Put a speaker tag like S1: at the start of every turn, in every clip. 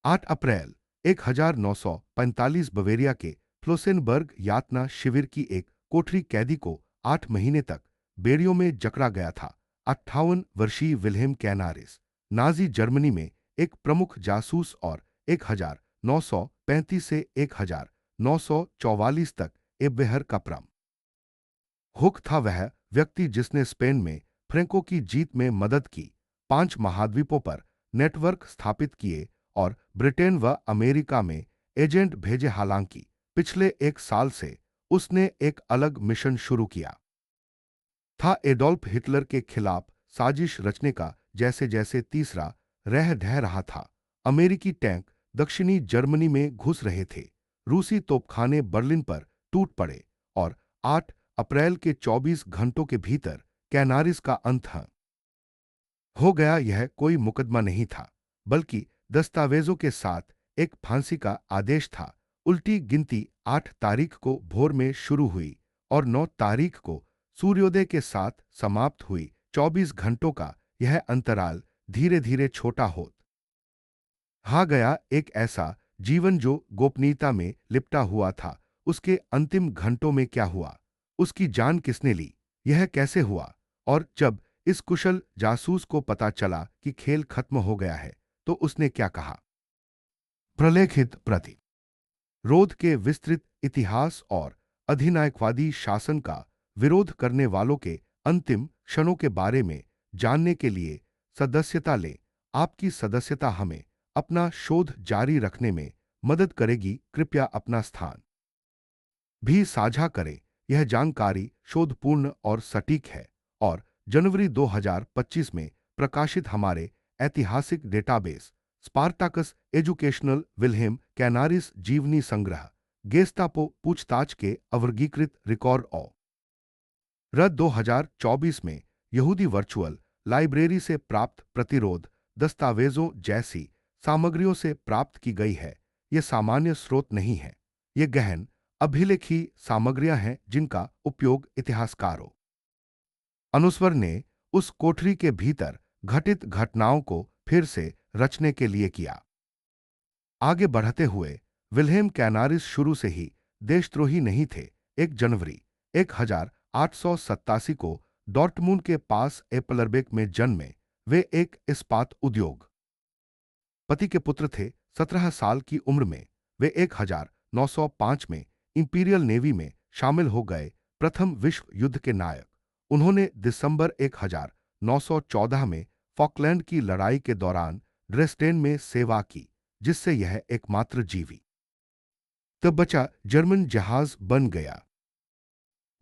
S1: 8 अप्रैल 1945 Bavaria के फ्लोसेनबर्ग यातना शिविर की एक कोठरी कैदी को 8 महीने तक बेड़ियों में जकड़ा गया था। 58 वर्षीय विल्हेम कैनारिस नाजी जर्मनी में एक प्रमुख जासूस और 1935 से 1944 तक एब्वेहर का प्रम हुक था, वह व्यक्ति जिसने स्पेन में फ्रेंको की जीत में मदद की, 5 महाद्वीपों पर नेटवर्क स्थापित किए और ब्रिटेन व अमेरिका में एजेंट भेजे। हालांकि पिछले 1 साल से उसने एक अलग मिशन शुरू किया था, एडोल्फ हिटलर के खिलाफ साजिश रचने का। जैसे जैसे तीसरा रह ढह रहा था, अमेरिकी टैंक दक्षिणी जर्मनी में घुस रहे थे, रूसी तोपखाने बर्लिन पर टूट पड़े और 8 अप्रैल के 24 घंटों के भीतर कैनारिस का अंत हो गया। यह कोई मुकदमा नहीं था, बल्कि दस्तावेजों के साथ एक फांसी का आदेश था। उल्टी गिनती 8 तारीख को भोर में शुरू हुई और 9 तारीख को सूर्योदय के साथ समाप्त हुई। 24 घंटों का यह अंतराल धीरे धीरे छोटा हा गया। एक ऐसा जीवन जो गोपनीयता में लिपटा हुआ था। उसके अंतिम घंटों में क्या हुआ? उसकी जान किसने ली? यह कैसे हुआ? और जब इस कुशल जासूस को पता चला कि खेल खत्म हो गया है, तो उसने क्या कहा? प्रलेखित प्रति रोध के विस्तृत इतिहास और अधिनायकवादी शासन का विरोध करने वालों के अंतिम क्षणों के बारे में जानने के लिए सदस्यता लें। आपकी सदस्यता हमें अपना शोध जारी रखने में मदद करेगी। कृपया अपना स्थान भी साझा करें। यह जानकारी शोधपूर्ण और सटीक है और जनवरी 2025 में प्रकाशित हमारे ऐतिहासिक database Spartacus educational Wilhelm Canaris जीवनी संग्रह गेस्टापो पूछताछ के अवर्गीकृत रिकॉर्ड ऑफ रद्द 2024 में यहूदी वर्चुअल लाइब्रेरी से प्राप्त प्रतिरोध दस्तावेजों जैसी सामग्रियों से प्राप्त की गई है। ये सामान्य स्रोत नहीं है, ये गहन अभिलेखी सामग्रियां हैं जिनका उपयोग इतिहासकारों अनुस्वर ने उस कोठरी के भीतर घटित घटनाओं को फिर से रचने के लिए किया। आगे बढ़ते हुए विल्हेम कैनारिस शुरू से ही देशद्रोही नहीं थे। 1 जनवरी 1887 को डॉर्टमुंड के पास एपलरबेक में जन्मे वे एक इस्पात उद्योग पति के पुत्र थे। 17 साल की उम्र में वे 1905 में इंपीरियल नेवी में शामिल हो गए, प्रथम विश्व युद्ध के नायक। उन्होंने दिसंबर 1914 में फॉकलैंड की लड़ाई के दौरान ड्रेसडेन में सेवा की, जिससे यह एकमात्र जीवी तब बचा जर्मन जहाज बन गया।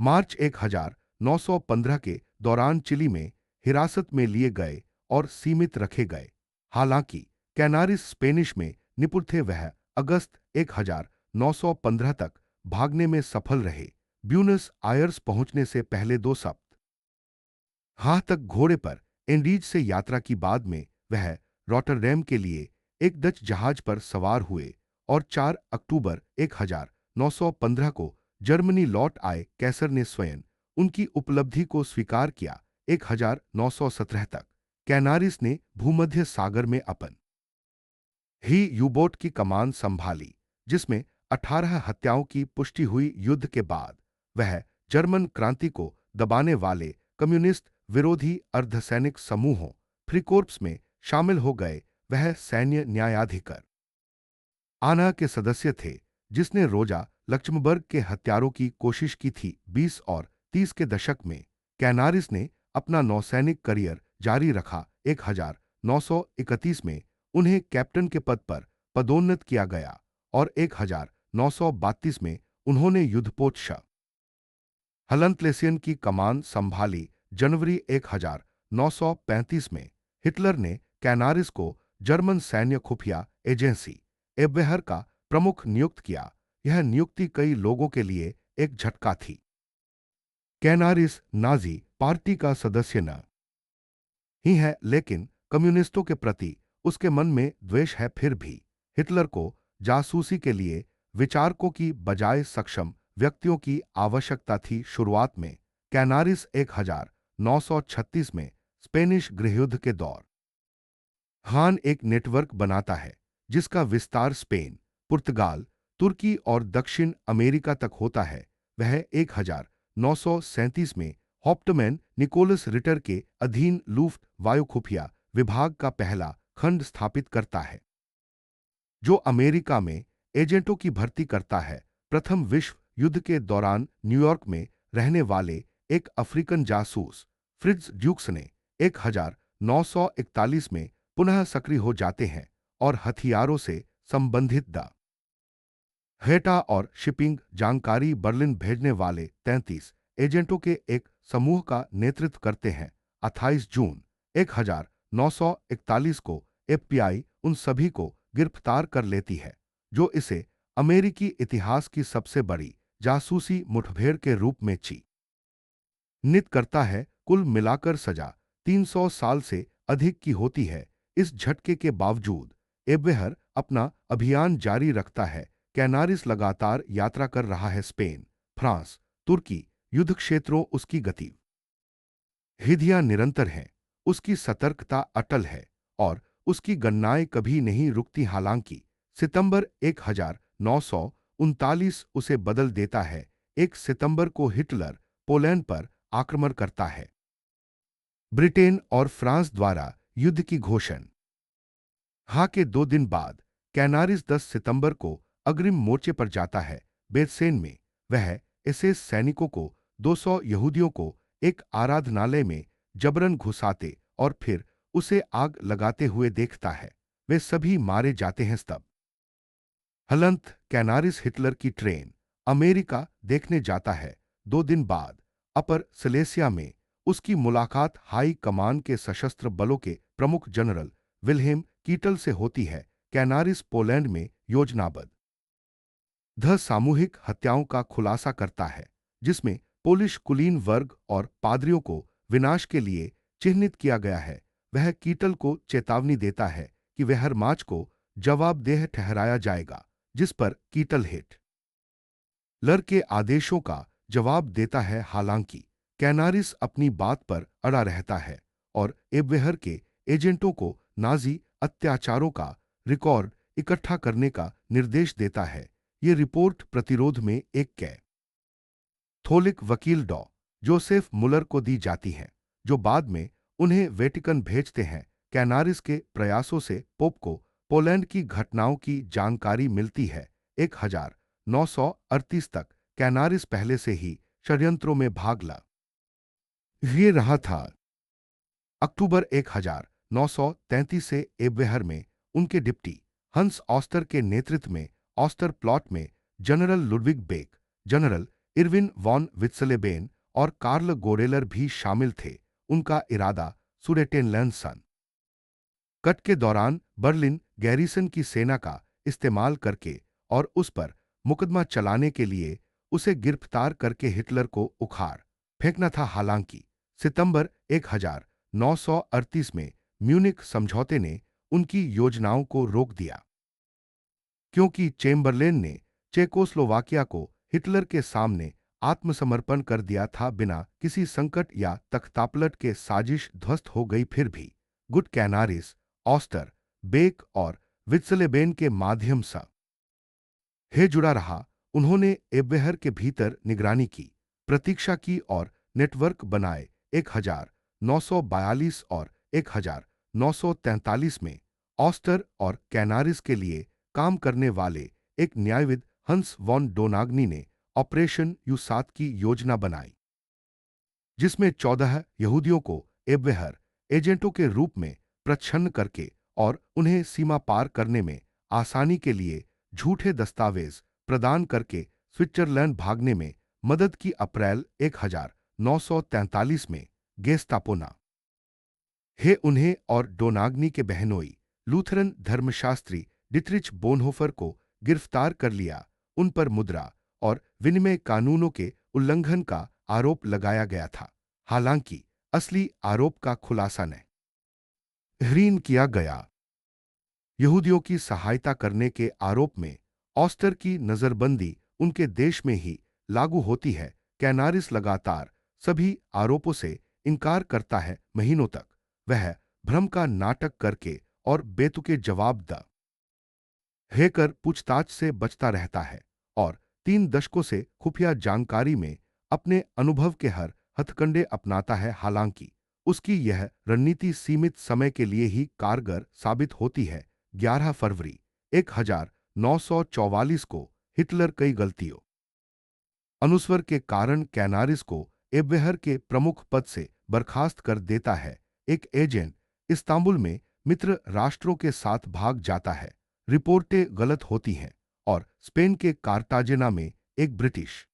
S1: मार्च 1915 के दौरान चिली में हिरासत में लिए गए और सीमित रखे गए। हालांकि कैनारिस स्पेनिश में निपुण थे, वह अगस्त 1915 तक भागने में सफल रहे। ब्यूनस आयर्स पहुंचने से पहले 2 सप्ताह तक घोड़े पर इंडीज से यात्रा की। बाद में वह रॉटरडैम के लिए एक डच जहाज पर सवार हुए और 4 अक्टूबर 1915 को जर्मनी लौट आए। कैसर ने स्वयं उनकी उपलब्धि को स्वीकार किया। 1917 तक कैनारिस ने भूमध्य सागर में अपन ही यूबोट की कमान संभाली, जिसमें 18 हत्याओं की पुष्टि हुई। युद्ध के बाद वह जर्मन क्रांति को दबाने वाले कम्युनिस्ट विरोधी अर्धसैनिक समूहों फ्रीकोर्प्स में शामिल हो गए। वह सैन्य न्यायाधिकर आना के सदस्य थे, जिसने रोजा लक्ष्मबर्ग के हत्यारों की कोशिश की थी। 20 और 30 के दशक में कैनारिस ने अपना नौसैनिक करियर जारी रखा। 1931 में उन्हें कैप्टन के पद पर पदोन्नत किया गया और 1932 में उन्होंने युद्धपोत हलंतलेसियन की कमान संभाली। जनवरी 1935 में हिटलर ने कैनारिस को जर्मन सैन्य खुफिया एजेंसी एब्वेहर का प्रमुख नियुक्त किया। यह नियुक्ति कई लोगों के लिए एक झटका थी। कैनारिस नाजी पार्टी का सदस्य न ही है, लेकिन कम्युनिस्टों के प्रति उसके मन में द्वेष है। फिर भी हिटलर को जासूसी के लिए विचारकों की बजाय सक्षम व्यक्तियों की आवश्यकता थी। शुरुआत में कैनारिस 1936 में स्पेनिश गृहयुद्ध के दौरान एक नेटवर्क बनाता है, जिसका विस्तार स्पेन, पुर्तगाल, तुर्की और दक्षिण अमेरिका तक होता है, वह 1937 में हॉप्टमैन निकोलस रिटर के अधीन लूफ्ट वायु खुफिया विभाग का पहला खंड स्थापित करता है, जो अमेरिका में एजेंटों की भर्ती करता है। प्रथम विश्व युद्ध के दौरान न्यूयॉर्क में रहने वाले एक अफ्रीकन जासूस फ्रिट्ज ड्यूक्स ने 1941 में पुनः सक्रिय हो जाते हैं और हथियारों से संबंधित हेटा और शिपिंग जानकारी बर्लिन भेजने वाले 33 एजेंटों के एक समूह का नेतृत्व करते हैं। 28 जून 1941 को एफबीआई उन सभी को गिरफ्तार कर लेती है, जो इसे अमेरिकी इतिहास की सबसे बड़ी जासूसी मुठभेड़ के रूप में चिन्हित करता है। कुल मिलाकर सजा 300 साल से अधिक की होती है। इस झटके के बावजूद एबवेहर अपना अभियान जारी रखता है। कैनारिस लगातार यात्रा कर रहा है। स्पेन, फ्रांस, तुर्की युद्ध क्षेत्रों उसकी गतिविधियां निरंतर हैं। उसकी सतर्कता अटल है और उसकी गणनाएं कभी नहीं रुकती। हालांकि सितंबर 1939 उसे बदल देता है। 1 सितंबर को हिटलर पोलैंड पर आक्रमण करता है। ब्रिटेन और फ्रांस द्वारा युद्ध की घोषणा के 2 दिन बाद कैनारिस 10 सितंबर को अग्रिम मोर्चे पर जाता है। बेरसेन में वह एसएस सैनिकों को 200 यहूदियों को एक आराधनालय में जबरन घुसाते और फिर उसे आग लगाते हुए देखता है। वे सभी मारे जाते हैं। तब हलंत कैनारिस हिटलर की ट्रेन अमेरिका देखने जाता है। 2 दिन बाद अपर सिलेसिया में उसकी मुलाकात हाई कमान के सशस्त्र बलों के प्रमुख जनरल विल्हेम कीटल से होती है। कैनारिस पोलैंड में योजनाबद्ध सामूहिक हत्याओं का खुलासा करता है, जिसमें पोलिश कुलीन वर्ग और पादरियों को विनाश के लिए चिह्नित किया गया है। वह कीटल को चेतावनी देता है कि वह हर मार्च को जवाबदेह ठहराया जाएगा, जिस पर कीटल हिटलर के आदेशों का जवाब देता है। हालांकि कैनारिस अपनी बात पर अड़ा रहता है और एबवेहर के एजेंटों को नाजी अत्याचारों का रिकॉर्ड इकट्ठा करने का निर्देश देता है। ये रिपोर्ट प्रतिरोध में एक कैथोलिक वकील जोसेफ मुलर को दी जाती है, जो बाद में उन्हें वेटिकन भेजते हैं। कैनारिस के प्रयासों से पोप को पोलैंड की घटनाओं की जानकारी मिलती है। 1938 तक कैनारिस पहले से ही षड्यंत्रों में भाग ले रहा था। अक्टूबर 1933 से एबवेहर में उनके डिप्टी हंस ऑस्टर के नेतृत्व में ऑस्टर प्लॉट में general Ludwig Beck, general Erwin von Witzleben और कार्ल गोरेलर भी शामिल थे। उनका इरादा सुडेटेनलैंड कट के दौरान बर्लिन गैरिसन की सेना का इस्तेमाल करके और उस पर मुकदमा चलाने के लिए उसे गिरफ्तार करके हिटलर को उखाड़ फेंकना था। हालांकि सितंबर 1938 में म्यूनिख समझौते ने उनकी योजनाओं को रोक दिया, क्योंकि चेम्बरलेन ने चेकोस्लोवाकिया को हिटलर के सामने आत्मसमर्पण कर दिया था। बिना किसी संकट या तख्तापलट के साजिश ध्वस्त हो गई। फिर भी गुड कैनारिस, ऑस्टर, बेक और वित्सलेबेन के माध्यम से जुड़ा रहा। उन्होंने एबवेहर के भीतर निगरानी की, प्रतीक्षा की और नेटवर्क बनाए। 1942 और 1943 में ऑस्टर और कैनारिस के लिए काम करने वाले एक न्यायविद हंस वॉन डोनाग्नी ने ऑपरेशन यू7 की योजना बनाई, जिसमें 14 यहूदियों को एबवेहर एजेंटों के रूप में प्रच्छन्न करके और उन्हें सीमा पार करने में आसानी के लिए झूठे दस्तावेज प्रदान करके स्विट्जरलैंड भागने में मदद की। अप्रैल 1943 में गेस्टापो ने उन्हें और डोनाग्नी के बहनोई लूथरन धर्मशास्त्री डिट्रिच बोनहोफर को गिरफ्तार कर लिया। उन पर मुद्रा और विनिमय कानूनों के उल्लंघन का आरोप लगाया गया था। हालांकि असली आरोप का खुलासा नहीं किया गया। यहूदियों की सहायता करने के आरोप में ऑस्टर की नजरबंदी उनके देश में ही लागू होती है। कैनारिस लगातार सभी आरोपों से इनकार करता है। महीनों तक वह भ्रम का नाटक करके और बेतुके जवाब हैकर पूछताछ से बचता रहता है और 3 दशकों से खुफिया जानकारी में अपने अनुभव के हर हथकंडे अपनाता है। हालांकि उसकी यह रणनीति सीमित समय के लिए ही कारगर साबित होती है। 11 फरवरी 1944 को हिटलर कई गलतियों अनुस्वर के कारण कैनारिस को एब्वेहर के प्रमुख पद से बर्खास्त कर देता है। एक एजेंट इस्तांबुल में मित्र राष्ट्रों के साथ भाग जाता है। रिपोर्टें गलत होती हैं और स्पेन के कार्टाजेना में एक ब्रिटिश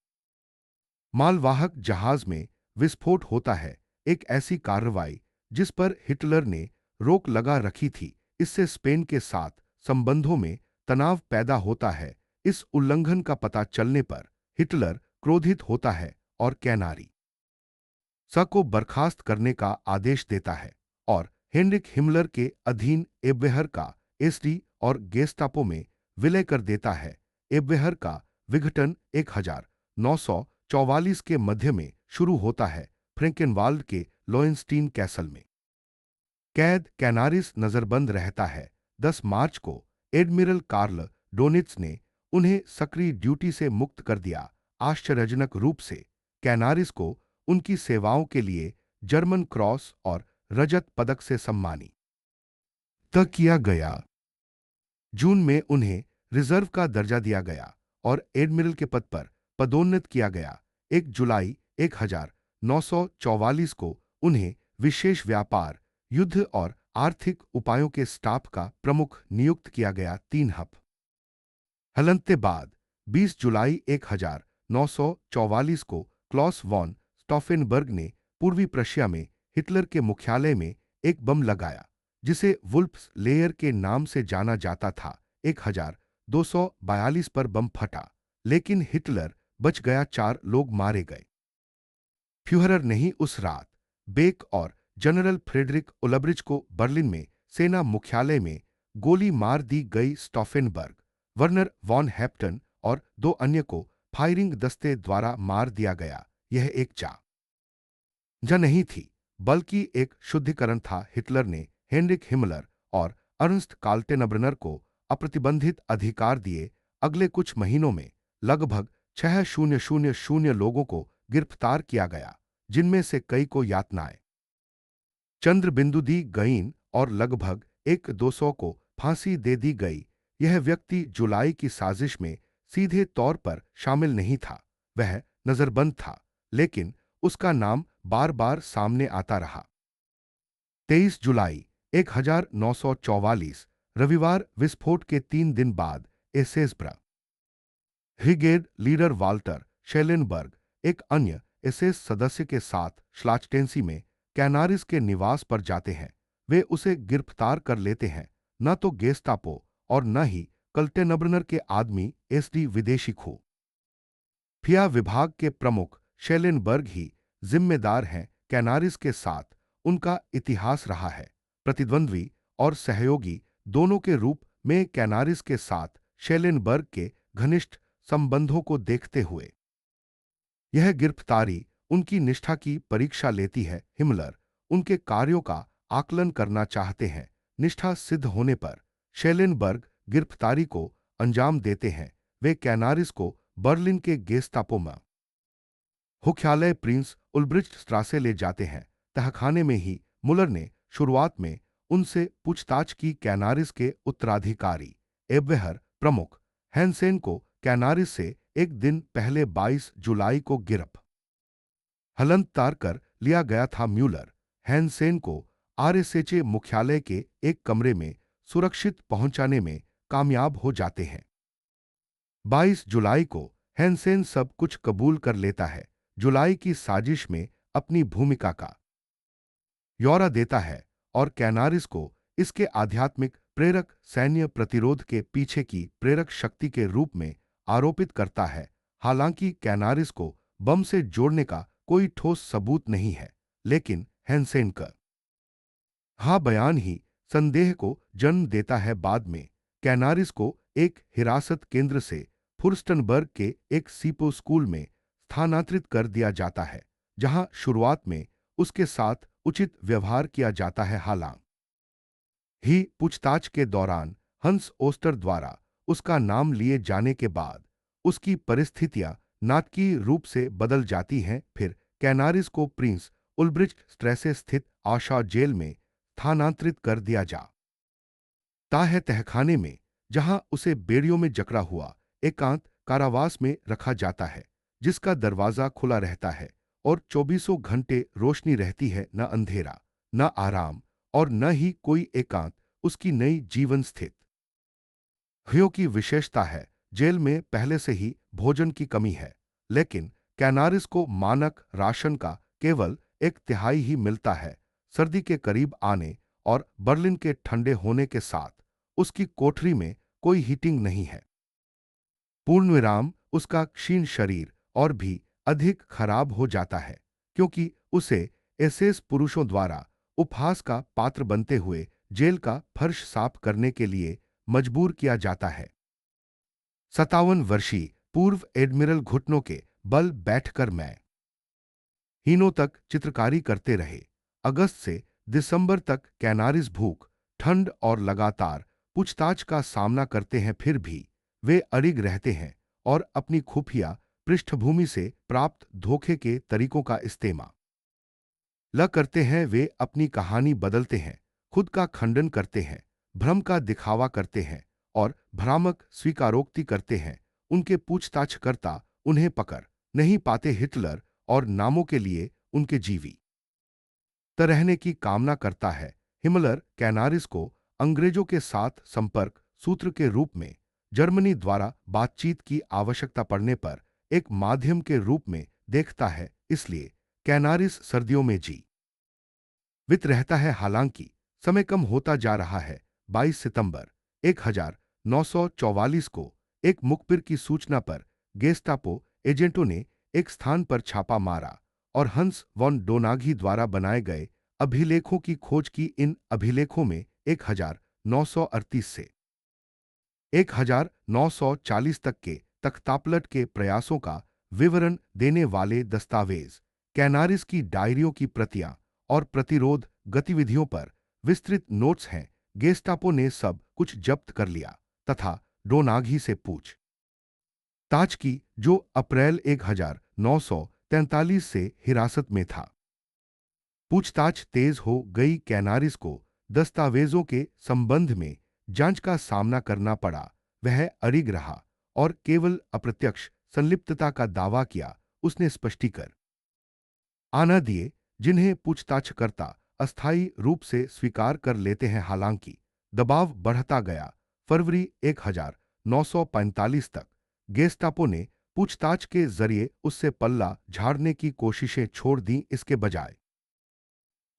S1: मालवाहक जहाज में विस्फोट होता है। एक ऐसी कार्रवाई जिस पर हिटलर ने रोक लगा रखी थी, इससे स्पेन के साथ संबंधों में तनाव पैदा होता है। इस उल्लंघन का पता चलने पर हिटलर क्रोधित होता है और कैनारी सा को बर्खास्त करने का आदेश देता है और हेनरिक हिमलर के अधीन एब्वेहर का एसडी और गेस्टापो में विलय कर देता है। एब्वेहर का विघटन 1944 के मध्य में शुरू होता है। फ्रैंकेनवाल्ड के लोएनस्टीन कैसल में कैद कैनारिस नजरबंद रहता है। 10 मार्च को एडमिरल कार्ल डोनिट्स ने उन्हें सक्रिय ड्यूटी से मुक्त कर दिया। आश्चर्यजनक रूप से कैनारिस को उनकी सेवाओं के लिए जर्मन क्रॉस और रजत पदक से सम्मानित किया गया। जून में उन्हें रिजर्व का दर्जा दिया गया और एडमिरल के पद पर पदोन्नत किया गया। 1 जुलाई 1944 को उन्हें विशेष व्यापार, युद्ध और आर्थिक उपायों के स्टाफ का प्रमुख नियुक्त किया गया। 3 हलंते बाद 20 जुलाई 1944 को क्लॉस वॉन स्टॉफेनबर्ग ने पूर्वी प्रशिया में हिटलर के मुख्यालय में एक बम लगाया जिसे वुल्फ्स लेयर के नाम से जाना जाता था। 1242 पर बम फटा लेकिन हिटलर बच गया। 4 लोग मारे गए। फ्यूहरर ने ही उस रात बेक और जनरल फ्रेडरिक उलब्रिच को बर्लिन में सेना मुख्यालय में गोली मार दी गई। स्टॉफेनबर्ग, वर्नर वॉन हैप्टन और 2 अन्य को फायरिंग दस्ते द्वारा मार दिया गया। यह एक जा नहीं थी बल्कि एक शुद्धिकरण था। हिटलर ने हेनरिक हिमलर और अर्नस्ट काल्टेनब्रनर को अप्रतिबंधित अधिकार दिए। अगले कुछ महीनों में लगभग 6000 लोगों को गिरफ्तार किया गया, जिनमें से कई को यातनाएं चंद्र बिंदु दी गईं और लगभग 1-200 को फांसी दे दी गई। यह व्यक्ति जुलाई की साजिश में सीधे तौर पर शामिल नहीं था, वह नजरबंद था, लेकिन उसका नाम बार बार सामने आता रहा। 23 जुलाई 1944 रविवार विस्फोट के 3 दिन बाद एसएस ब्रिगेड लीडर वाल्टर शेलेनबर्ग एक अन्य एसएस सदस्य के साथ श्लाचटेंसी में कैनारिस के निवास पर जाते हैं। वे उसे गिरफ्तार कर लेते हैं। न तो गेस्टापो और न ही कल्टेनब्रनर के आदमी एसडी विदेशी खुफिया विभाग के प्रमुख शेलेनबर्ग ही जिम्मेदार हैं। कैनारिस के साथ उनका इतिहास रहा है। प्रतिद्वंद्वी और सहयोगी दोनों के रूप में कैनारिस के साथ शेलेनबर्ग के घनिष्ठ संबंधों को देखते हुए यह गिरफ्तारी उनकी निष्ठा की परीक्षा लेती है। हिमलर उनके कार्यों का आकलन करना चाहते हैं। निष्ठा सिद्ध होने पर शेलेनबर्ग गिरफ्तारी को अंजाम देते हैं। वे कैनारिस को बर्लिन के गेस्टापो में मुख्यालय प्रिंस उल्ब्रिcht स्ट्रासे ले जाते हैं। तहखाने में ही मुलर ने शुरुआत में उनसे पूछताछ की। कैनारिस के उत्तराधिकारी एब्वेहर प्रमुख हैंसेन को कैनारिस से एक दिन पहले 22 जुलाई को गिरफ्तार कर लिया गया था। म्यूलर हैंसेन को आरएसएचए मुख्यालय के एक कमरे में सुरक्षित पहुंचाने में कामयाब हो जाते हैं। 22 जुलाई को हैंसेन सब कुछ कबूल कर लेता है। जुलाई की साजिश में अपनी भूमिका का ब्यौरा देता है और कैनारिस को इसके आध्यात्मिक प्रेरक सैन्य प्रतिरोध के पीछे की प्रेरक शक्ति के रूप में आरोपित करता है। हालांकि कैनारिस को बम से जोड़ने का कोई ठोस सबूत नहीं है, लेकिन हैंसेन का बयान ही संदेह को जन्म देता है। बाद में कैनारिस को एक हिरासत केंद्र से फुर्स्टनबर्ग के एक सीपो स्कूल में स्थानांतरित कर दिया जाता है, जहां शुरुआत में उसके साथ उचित व्यवहार किया जाता है। हालांकि पूछताछ के दौरान हंस ओस्टर द्वारा उसका नाम लिए जाने के बाद उसकी परिस्थितियां नाटकीय रूप से बदल जाती हैं। फिर कैनारिस को प्रिंस उल्ब्रिच स्ट्रेसे स्थित आशा जेल में स्थानांतरित कर दिया जाता है, तहखाने में, जहां उसे बेड़ियों में जकड़ा हुआ एकांत कारावास में रखा जाता है, जिसका दरवाजा खुला रहता है और चौबीसों घंटे रोशनी रहती है। न अंधेरा, न आराम और न ही कोई एकांत उसकी नई जीवन स्थित ह्यो की विशेषता है। जेल में पहले से ही भोजन की कमी है, लेकिन कैनारिस को मानक राशन का केवल एक तिहाई ही मिलता है। सर्दी के करीब आने और बर्लिन के ठंडे होने के साथ उसकी कोठरी में कोई हीटिंग नहीं है। पूर्णविराम, उसका क्षीण शरीर और भी अधिक खराब हो जाता है, क्योंकि उसे एसएस पुरुषों द्वारा उपहास का पात्र बनते हुए जेल का फर्श साफ करने के लिए मजबूर किया जाता है। 57 वर्षीय पूर्व एडमिरल घुटनों के बल बैठकर मैं हीनों तक चित्रकारी करते रहे। अगस्त से दिसंबर तक कैनारिस भूख, ठंड और लगातार पूछताछ का सामना करते हैं, फिर भी वे अड़िग रहते हैं और अपनी खुफिया पृष्ठभूमि से प्राप्त धोखे के तरीकों का इस्तेमाल करते हैं। वे अपनी कहानी बदलते हैं, खुद का खंडन करते हैं, भ्रम का दिखावा करते हैं और भ्रामक स्वीकारोक्ति करते हैं। उनके पूछताछकर्ता उन्हें पकड़ नहीं पाते। हिटलर और नामों के लिए उनके जीवी रहने की कामना करता है। हिमलर कैनारिस को अंग्रेजों के साथ संपर्क सूत्र के रूप में जर्मनी द्वारा बातचीत की आवश्यकता पड़ने पर एक माध्यम के रूप में देखता है। इसलिए कैनारिस सर्दियों में वित रहता है। हालांकि समय कम होता जा रहा है। 22 सितंबर 1944 को एक मुखबिर की सूचना पर गेस्टापो एजेंटों ने एक स्थान पर छापा मारा और हंस वॉन डोनाघी द्वारा बनाए गए अभिलेखों की खोज की। इन अभिलेखों में 1938 से 1940 तक के तख्तापलट के प्रयासों का विवरण देने वाले दस्तावेज, कैनारिस की डायरियों की प्रतियां और प्रतिरोध गतिविधियों पर विस्तृत नोट्स हैं। गेस्टापो ने सब कुछ जब्त कर लिया तथा डोनाघी से ताज की, जो अप्रैल 1943 से हिरासत में था। पूछताछ तेज हो गई। कैनारिस को दस्तावेजों के संबंध में जांच का सामना करना पड़ा। वह अड़िग रहा और केवल अप्रत्यक्ष संलिप्तता का दावा किया। उसने स्पष्टीकर आना दिए, जिन्हें पूछताछकर्ता अस्थायी रूप से स्वीकार कर लेते हैं। हालांकि दबाव बढ़ता गया। फरवरी 1945 तक गेस्टापो ने पूछताछ के जरिए उससे पल्ला झाड़ने की कोशिशें छोड़ दी। इसके बजाय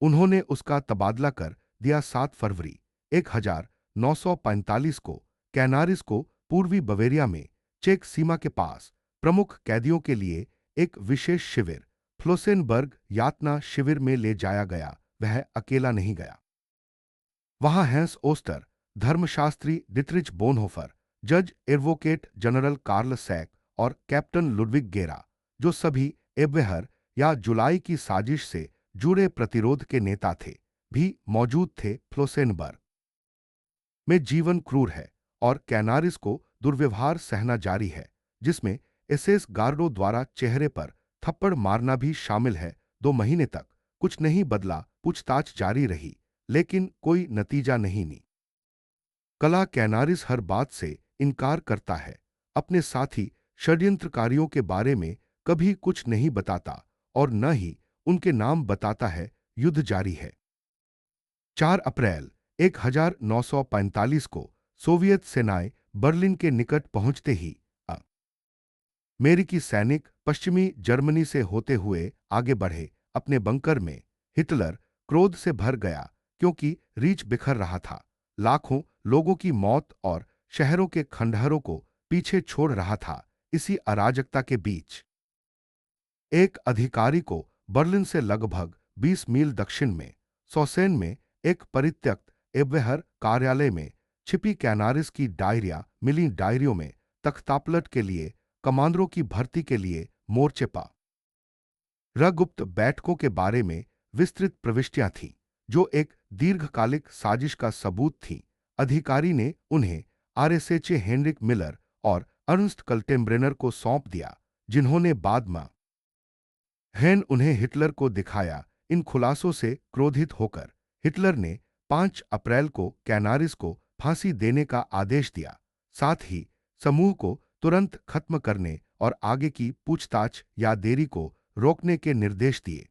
S1: उन्होंने उसका तबादला कर दिया। 7 फरवरी 1945 को कैनारिस को पूर्वी बवेरिया में चेक सीमा के पास प्रमुख कैदियों के लिए एक विशेष शिविर, फ्लोसेनबर्ग यातना शिविर में ले जाया गया। वह अकेला नहीं गया। वहां हैंस ओस्टर, धर्मशास्त्री डिट्रिच बोनहोफर, जज एडवोकेट जनरल कार्ल सैक और कैप्टन लुडविग गेरा, जो सभी एब्वेहर या जुलाई की साजिश से जुड़े प्रतिरोध के नेता थे, भी मौजूद थे। फ्लोसेनबर्ग में जीवन क्रूर है और कैनारिस को दुर्व्यवहार सहना जारी है, जिसमें एसएस गार्डों द्वारा चेहरे पर थप्पड़ मारना भी शामिल है। 2 महीने तक कुछ नहीं बदला। पूछताछ जारी रही, लेकिन कोई नतीजा नहीं निकला। कैनारिस हर बात से इनकार करता है, अपने साथी षड्यंत्रकारियों के बारे में कभी कुछ नहीं बताता और न ही उनके नाम बताता है। युद्ध जारी है। 4 अप्रैल 1945 को सोवियत सेनाएं बर्लिन के निकट पहुंचते ही अमेरिकी सैनिक पश्चिमी जर्मनी से होते हुए आगे बढ़े। अपने बंकर में हिटलर क्रोध से भर गया, क्योंकि रीछ बिखर रहा था, लाखों लोगों की मौत और शहरों के खंडहरों को पीछे छोड़ रहा था। इसी अराजकता के बीच एक अधिकारी को बर्लिन से लगभग 20 मील दक्षिण में सौसेन में एक परित्यक्त एब्वेहर कार्यालय में छिपी कैनारिस की डायरिया मिली। डायरियों में तख्तापलट के लिए कमांडरों की भर्ती के लिए मोर्चे पर गुप्त बैठकों के बारे में विस्तृत प्रविष्टियां थीं, जो एक दीर्घकालिक साजिश का सबूत थीं। अधिकारी ने उन्हें आरएसएच हेनरिक मिलर और अर्नस्ट कल्टेम्ब्रेनर को सौंप दिया, जिन्होंने बाद में हैन उन्हें हिटलर को दिखाया। इन खुलासों से क्रोधित होकर हिटलर ने 5 अप्रैल को कैनारिस को फांसी देने का आदेश दिया। साथ ही समूह को तुरंत खत्म करने और आगे की पूछताछ या देरी को रोकने के निर्देश दिए।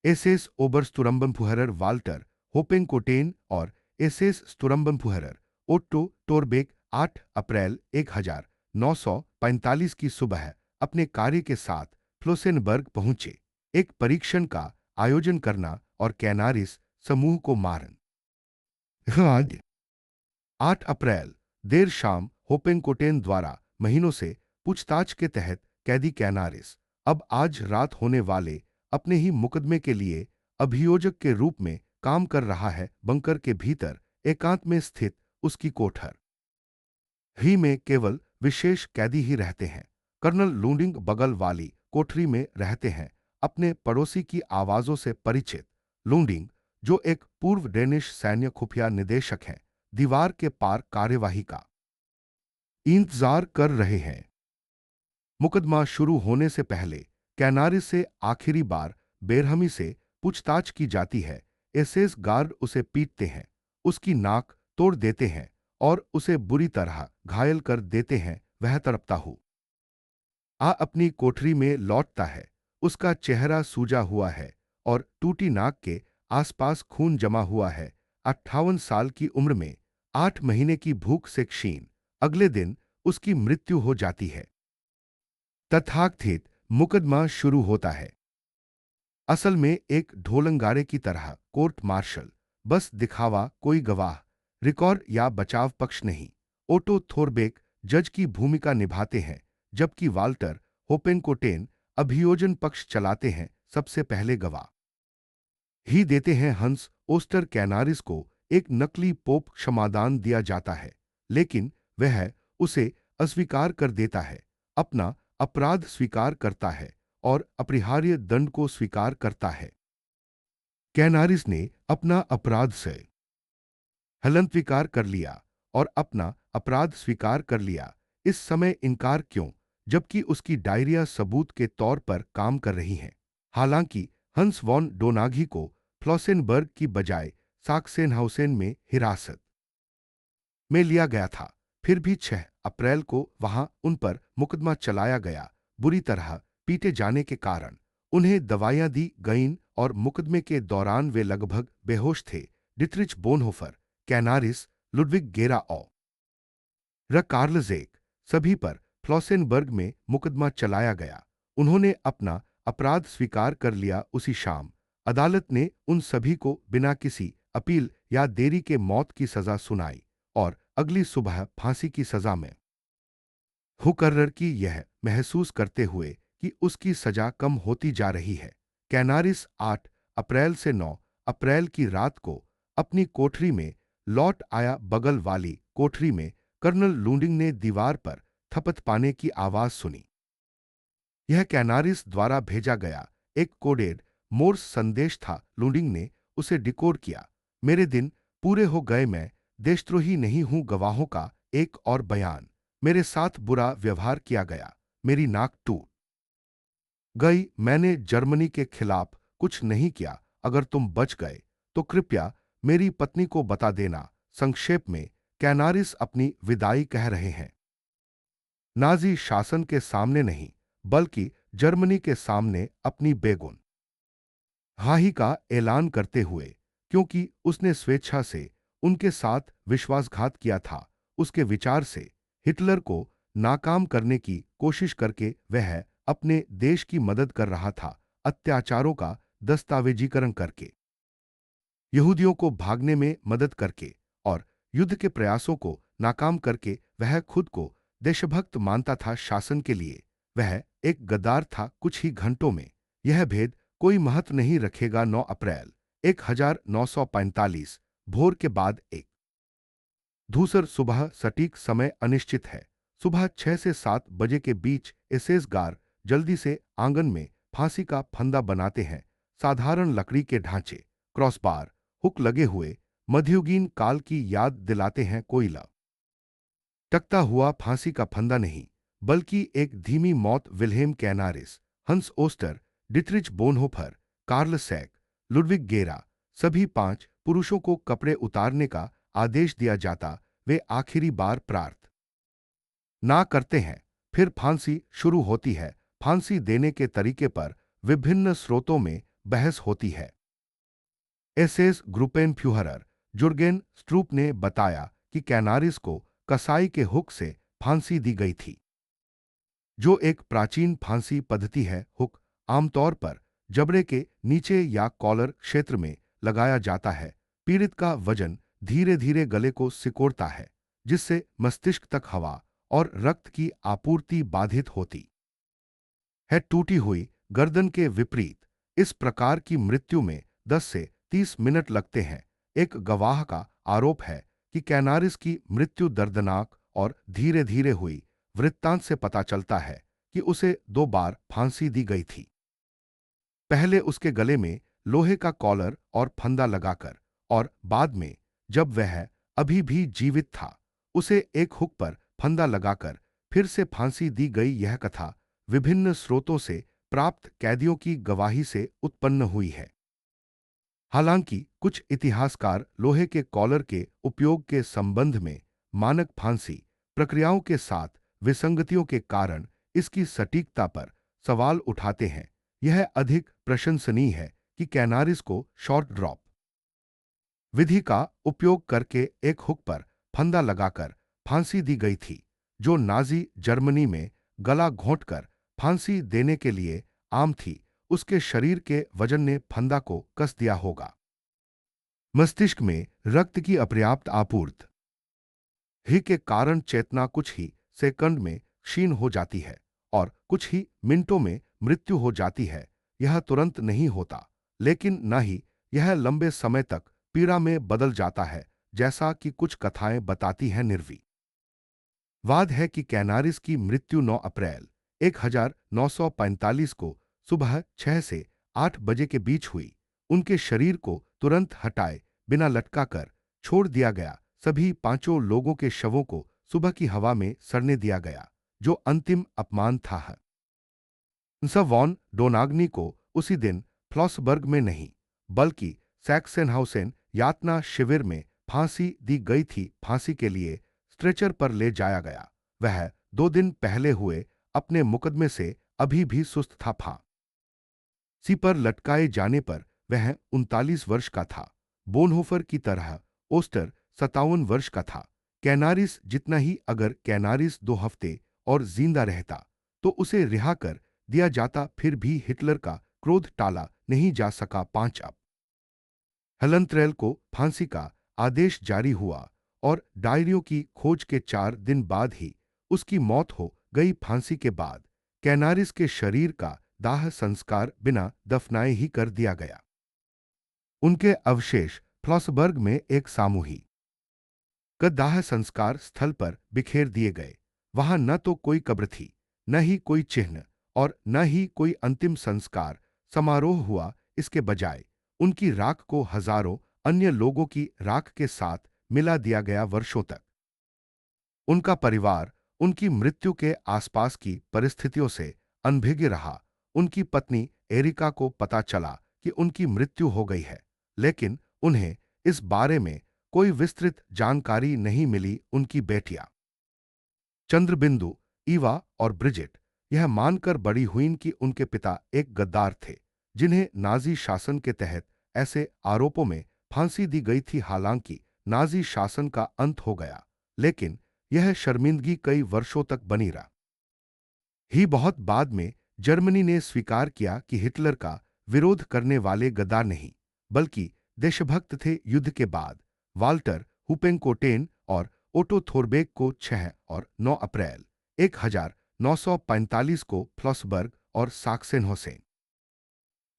S1: एसएस ओबरस्टुरम्बनफुहरर वाल्टर होपेंकोटेन और एसएस स्टुरम्बनफुहरर ओट्टो टोरबेक 8 अप्रैल 1945 की सुबह अपने कार्य के साथ फ्लोसेनबर्ग पहुंचे, एक परीक्षण का आयोजन करना और कैनारिस समूह को मारन। आज 8 अप्रैल देर शाम होपेंकोटेन द्वारा महीनों से पूछताछ के तहत कैदी कैनारिस अब आज रात होने वाले अपने ही मुकदमे के लिए अभियोजक के रूप में काम कर रहा है। बंकर के भीतर एकांत में स्थित उसकी कोठर ही में केवल विशेष कैदी ही रहते हैं। कर्नल लूडिंग बगल वाली कोठरी में रहते हैं, अपने पड़ोसी की आवाजों से परिचित। लूडिंग, जो एक पूर्व डेनिश सैन्य खुफिया निदेशक हैं, दीवार के पार कार्यवाही का इंतजार कर रहे हैं। मुकदमा शुरू होने से पहले कैनारिस से आखिरी बार बेरहमी से पूछताछ की जाती है। एसएस गार्ड उसे पीटते हैं, उसकी नाक तोड़ देते हैं और उसे बुरी तरह घायल कर देते हैं। वह तड़पता अपनी कोठरी में लौटता है। उसका चेहरा सूजा हुआ है और टूटी नाक के आसपास खून जमा हुआ है। 58 साल की उम्र में 8 महीने की भूख से क्षीण अगले दिन उसकी मृत्यु हो जाती है। तथाकथित मुकदमा शुरू होता है। असल में एक ढोलंगारे की तरह कोर्ट मार्शल, बस दिखावा, कोई गवाह, रिकॉर्ड या बचाव पक्ष नहीं। ओटो थोरबेक जज की भूमिका निभाते हैं, जबकि वाल्टर होपेंकोटेन अभियोजन पक्ष चलाते हैं। सबसे पहले गवाह ही देते हैं हंस ओस्टर कैनारिस को एक नकली पोप क्षमादान दिया जाता है, लेकिन वह उसे अस्वीकार कर देता है, अपना अपराध स्वीकार करता है और अपरिहार्य दंड को स्वीकार करता है। कैनारिस ने अपना अपराध से हलंतविकार कर लिया और अपना अपराध स्वीकार कर लिया। इस समय इनकार क्यों, जबकि उसकी डायरिया सबूत के तौर पर काम कर रही हैं। हालांकि हंस वॉन डोनाघी को फ्लॉसेनबर्ग की बजाय साक्सेनहाउसेन में हिरासत में लिया गया था, फिर भी 6 अप्रैल को वहां उन पर मुकदमा चलाया गया। बुरी तरह पीटे जाने के कारण उन्हें दवाइयां दी गईं और मुकदमे के दौरान वे लगभग बेहोश थे। डिट्रिच बोनहोफर, कैनारिस, लुडविग गेरा र कार्लजेक, सभी पर फ्लॉसेनबर्ग में मुकदमा चलाया गया। उन्होंने अपना अपराध स्वीकार कर लिया। उसी शाम अदालत ने उन सभी को बिना किसी अपील या देरी के मौत की सजा सुनाई और अगली सुबह फांसी की सजा में हुकर्रर की। यह महसूस करते हुए कि उसकी सजा कम होती जा रही है, कैनारिस 8 अप्रैल से 9 अप्रैल की रात को अपनी कोठरी में लौट आया। बगल वाली कोठरी में कर्नल लूडिंग ने दीवार पर थपथ पाने की आवाज सुनी। यह कैनारिस द्वारा भेजा गया एक कोडेड मोर्स संदेश था। लूडिंग ने उसे डिकोड किया। मेरे दिन पूरे हो गए, मैं देशद्रोही नहीं हूं। गवाहों का एक और बयान, मेरे साथ बुरा व्यवहार किया गया, मेरी नाक टूट गई, मैंने जर्मनी के खिलाफ कुछ नहीं किया। अगर तुम बच गए तो कृपया मेरी पत्नी को बता देना। संक्षेप में कैनारिस अपनी विदाई कह रहे हैं, नाजी शासन के सामने नहीं, बल्कि जर्मनी के सामने अपनी बेगुन हाही का ऐलान करते हुए, क्योंकि उसने स्वेच्छा से उनके साथ विश्वासघात किया था। उसके विचार से हिटलर को नाकाम करने की कोशिश करके वह अपने देश की मदद कर रहा था, अत्याचारों का दस्तावेजीकरण करके, यहूदियों को भागने में मदद करके और युद्ध के प्रयासों को नाकाम करके वह खुद को देशभक्त मानता था। शासन के लिए वह एक गद्दार था। कुछ ही घंटों में यह भेद कोई महत्व नहीं रखेगा। 9 अप्रैल 1945 भोर के बाद एक धूसर सुबह, सटीक समय अनिश्चित है। सुबह 6 से 7 बजे के बीच एसएस गार्ड जल्दी से आंगन में फांसी का फंदा बनाते हैं। साधारण लकड़ी के ढांचे, क्रॉसबार, हुक लगे हुए मध्ययुगीन काल की याद दिलाते हैं। कोयला टकता हुआ फांसी का फंदा नहीं, बल्कि एक धीमी मौत। Wilhelm Canaris, Hans Oster, Dietrich Bonhoeffer, Karl Sack, Ludwig Gehre, सभी 5 पुरुषों को कपड़े उतारने का आदेश दिया जाता। वे आखिरी बार ना करते हैं। फिर फांसी शुरू होती है। फांसी देने के तरीके पर विभिन्न स्रोतों में बहस होती है। एसएस ग्रुपेन फ्यूहरर जुर्गेन स्ट्रूप ने बताया कि कैनारिस को कसाई के हुक से फांसी दी गई थी, जो एक प्राचीन फांसी पद्धति है। हुक आमतौर पर जबड़े के नीचे या कॉलर क्षेत्र में लगाया जाता है। पीड़ित का वजन धीरे धीरे गले को सिकोड़ता है, जिससे मस्तिष्क तक हवा और रक्त की आपूर्ति बाधित होती है। टूटी हुई गर्दन के विपरीत इस प्रकार की मृत्यु में 10 से 30 मिनट लगते हैं। एक गवाह का आरोप है कि कैनारिस की मृत्यु दर्दनाक और धीरे धीरे हुई। वृत्तांत से पता चलता है कि उसे 2 बार फांसी दी गई थी। पहले उसके गले में लोहे का कॉलर और फंदा लगाकर, और बाद में, जब वह अभी भी जीवित था, उसे एक हुक पर फंदा लगाकर फिर से फांसी दी गई। यह कथा विभिन्न स्रोतों से प्राप्त कैदियों की गवाही से उत्पन्न हुई है। हालांकि कुछ इतिहासकार लोहे के कॉलर के उपयोग के संबंध में मानक फांसी प्रक्रियाओं के साथ विसंगतियों के कारण इसकी सटीकता पर सवाल उठाते हैं। यह अधिक प्रशंसनीय है कि कैनारिस को शॉर्ट ड्रॉप विधि का उपयोग करके एक हुक पर फंदा लगाकर फांसी दी गई थी, जो नाजी जर्मनी में गला घोंटकर फांसी देने के लिए आम थी। उसके शरीर के वजन ने फंदा को कस दिया होगा। मस्तिष्क में रक्त की अपर्याप्त आपूर्ति ही के कारण चेतना कुछ ही सेकंड में क्षीण हो जाती है और कुछ ही मिनटों में मृत्यु हो जाती है। यह तुरंत नहीं होता, लेकिन न ही यह लंबे समय तक पीड़ा में बदल जाता है, जैसा कि कुछ कथाएं बताती हैं। वाद है कि कैनारिस की मृत्यु 9 अप्रैल 1945 को सुबह 6 से 8 बजे के बीच हुई। उनके शरीर को तुरंत हटाए बिना लटकाकर छोड़ दिया गया। सभी 5 लोगों के शवों को सुबह की हवा में सड़ने दिया गया, जो अंतिम अपमान था। वॉन डोनाग्नी को उसी दिन फ्लॉसबर्ग में नहीं, बल्कि सैक्सेनहाउसेन यातना शिविर में फांसी दी गई थी। फांसी के लिए स्ट्रेचर पर ले जाया गया। वह 2 दिन पहले हुए अपने मुकदमे से अभी भी सुस्त था। फांसी पर लटकाए जाने पर वह 39 वर्ष का था। बोनहोफर की तरह ओस्टर 57 वर्ष का था। कैनारिस जितना ही। अगर कैनारिस 2 हफ्ते और जिंदा रहता तो उसे रिहा कर दिया जाता। फिर भी हिटलर का क्रोध टाला नहीं जा सका। 5 अब हेलनत्रेल को फांसी का आदेश जारी हुआ और डायरियों की खोज के 4 दिन बाद ही उसकी मौत हो गई। फांसी के बाद कैनारिस के शरीर का दाह संस्कार बिना दफनाए ही कर दिया गया। उनके अवशेष फ्लॉसबर्ग में एक सामूहिक दाह संस्कार स्थल पर बिखेर दिए गए। वहां न तो कोई कब्र थी, न ही कोई चिन्ह, और न ही कोई अंतिम संस्कार समारोह हुआ। इसके बजाय उनकी राख को हजारों अन्य लोगों की राख के साथ मिला दिया गया। वर्षों तक उनका परिवार उनकी मृत्यु के आसपास की परिस्थितियों से अनभिज्ञ रहा। उनकी पत्नी एरिका को पता चला कि उनकी मृत्यु हो गई है, लेकिन उन्हें इस बारे में कोई विस्तृत जानकारी नहीं मिली। उनकी बेटियां चंद्रबिंदु, ईवा और ब्रिजिट यह मानकर बड़ी हुईं कि उनके पिता एक गद्दार थे, जिन्हें नाजी शासन के तहत ऐसे आरोपों में फांसी दी गई थी। हालांकि नाजी शासन का अंत हो गया, लेकिन यह शर्मिंदगी कई वर्षों तक बनी रही। बहुत बाद में जर्मनी ने स्वीकार किया कि हिटलर का विरोध करने वाले गद्दार नहीं, बल्कि देशभक्त थे। युद्ध के बाद वाल्टर हुपेंकोटेन और ओटो थोरबेक को 6 और 9 अप्रैल 1945 को फ्लॉसबर्ग और साक्सेनहाउसेन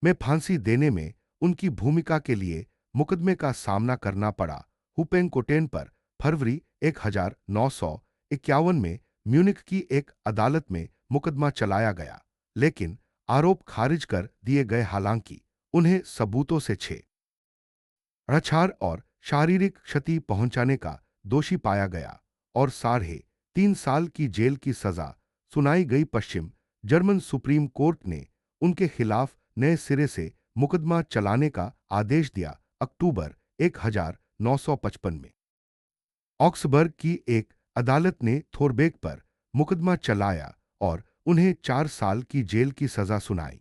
S1: में फांसी देने में उनकी भूमिका के लिए मुकदमे का सामना करना पड़ा। हुपेंकोटेन पर फरवरी 1951 में म्यूनिख की एक अदालत में मुकदमा चलाया गया, लेकिन आरोप खारिज कर दिए गए। हालांकि उन्हें सबूतों से छेड़छाड़ और शारीरिक क्षति पहुंचाने का दोषी पाया गया और 3 साल की जेल की सजा सुनाई गई। पश्चिम जर्मन सुप्रीम कोर्ट ने उनके खिलाफ नए सिरे से मुकदमा चलाने का आदेश दिया। अक्टूबर 1955 में ऑक्सबर्ग की एक अदालत ने थोरबेक पर मुकदमा चलाया और उन्हें 4 साल की जेल की सजा सुनाई।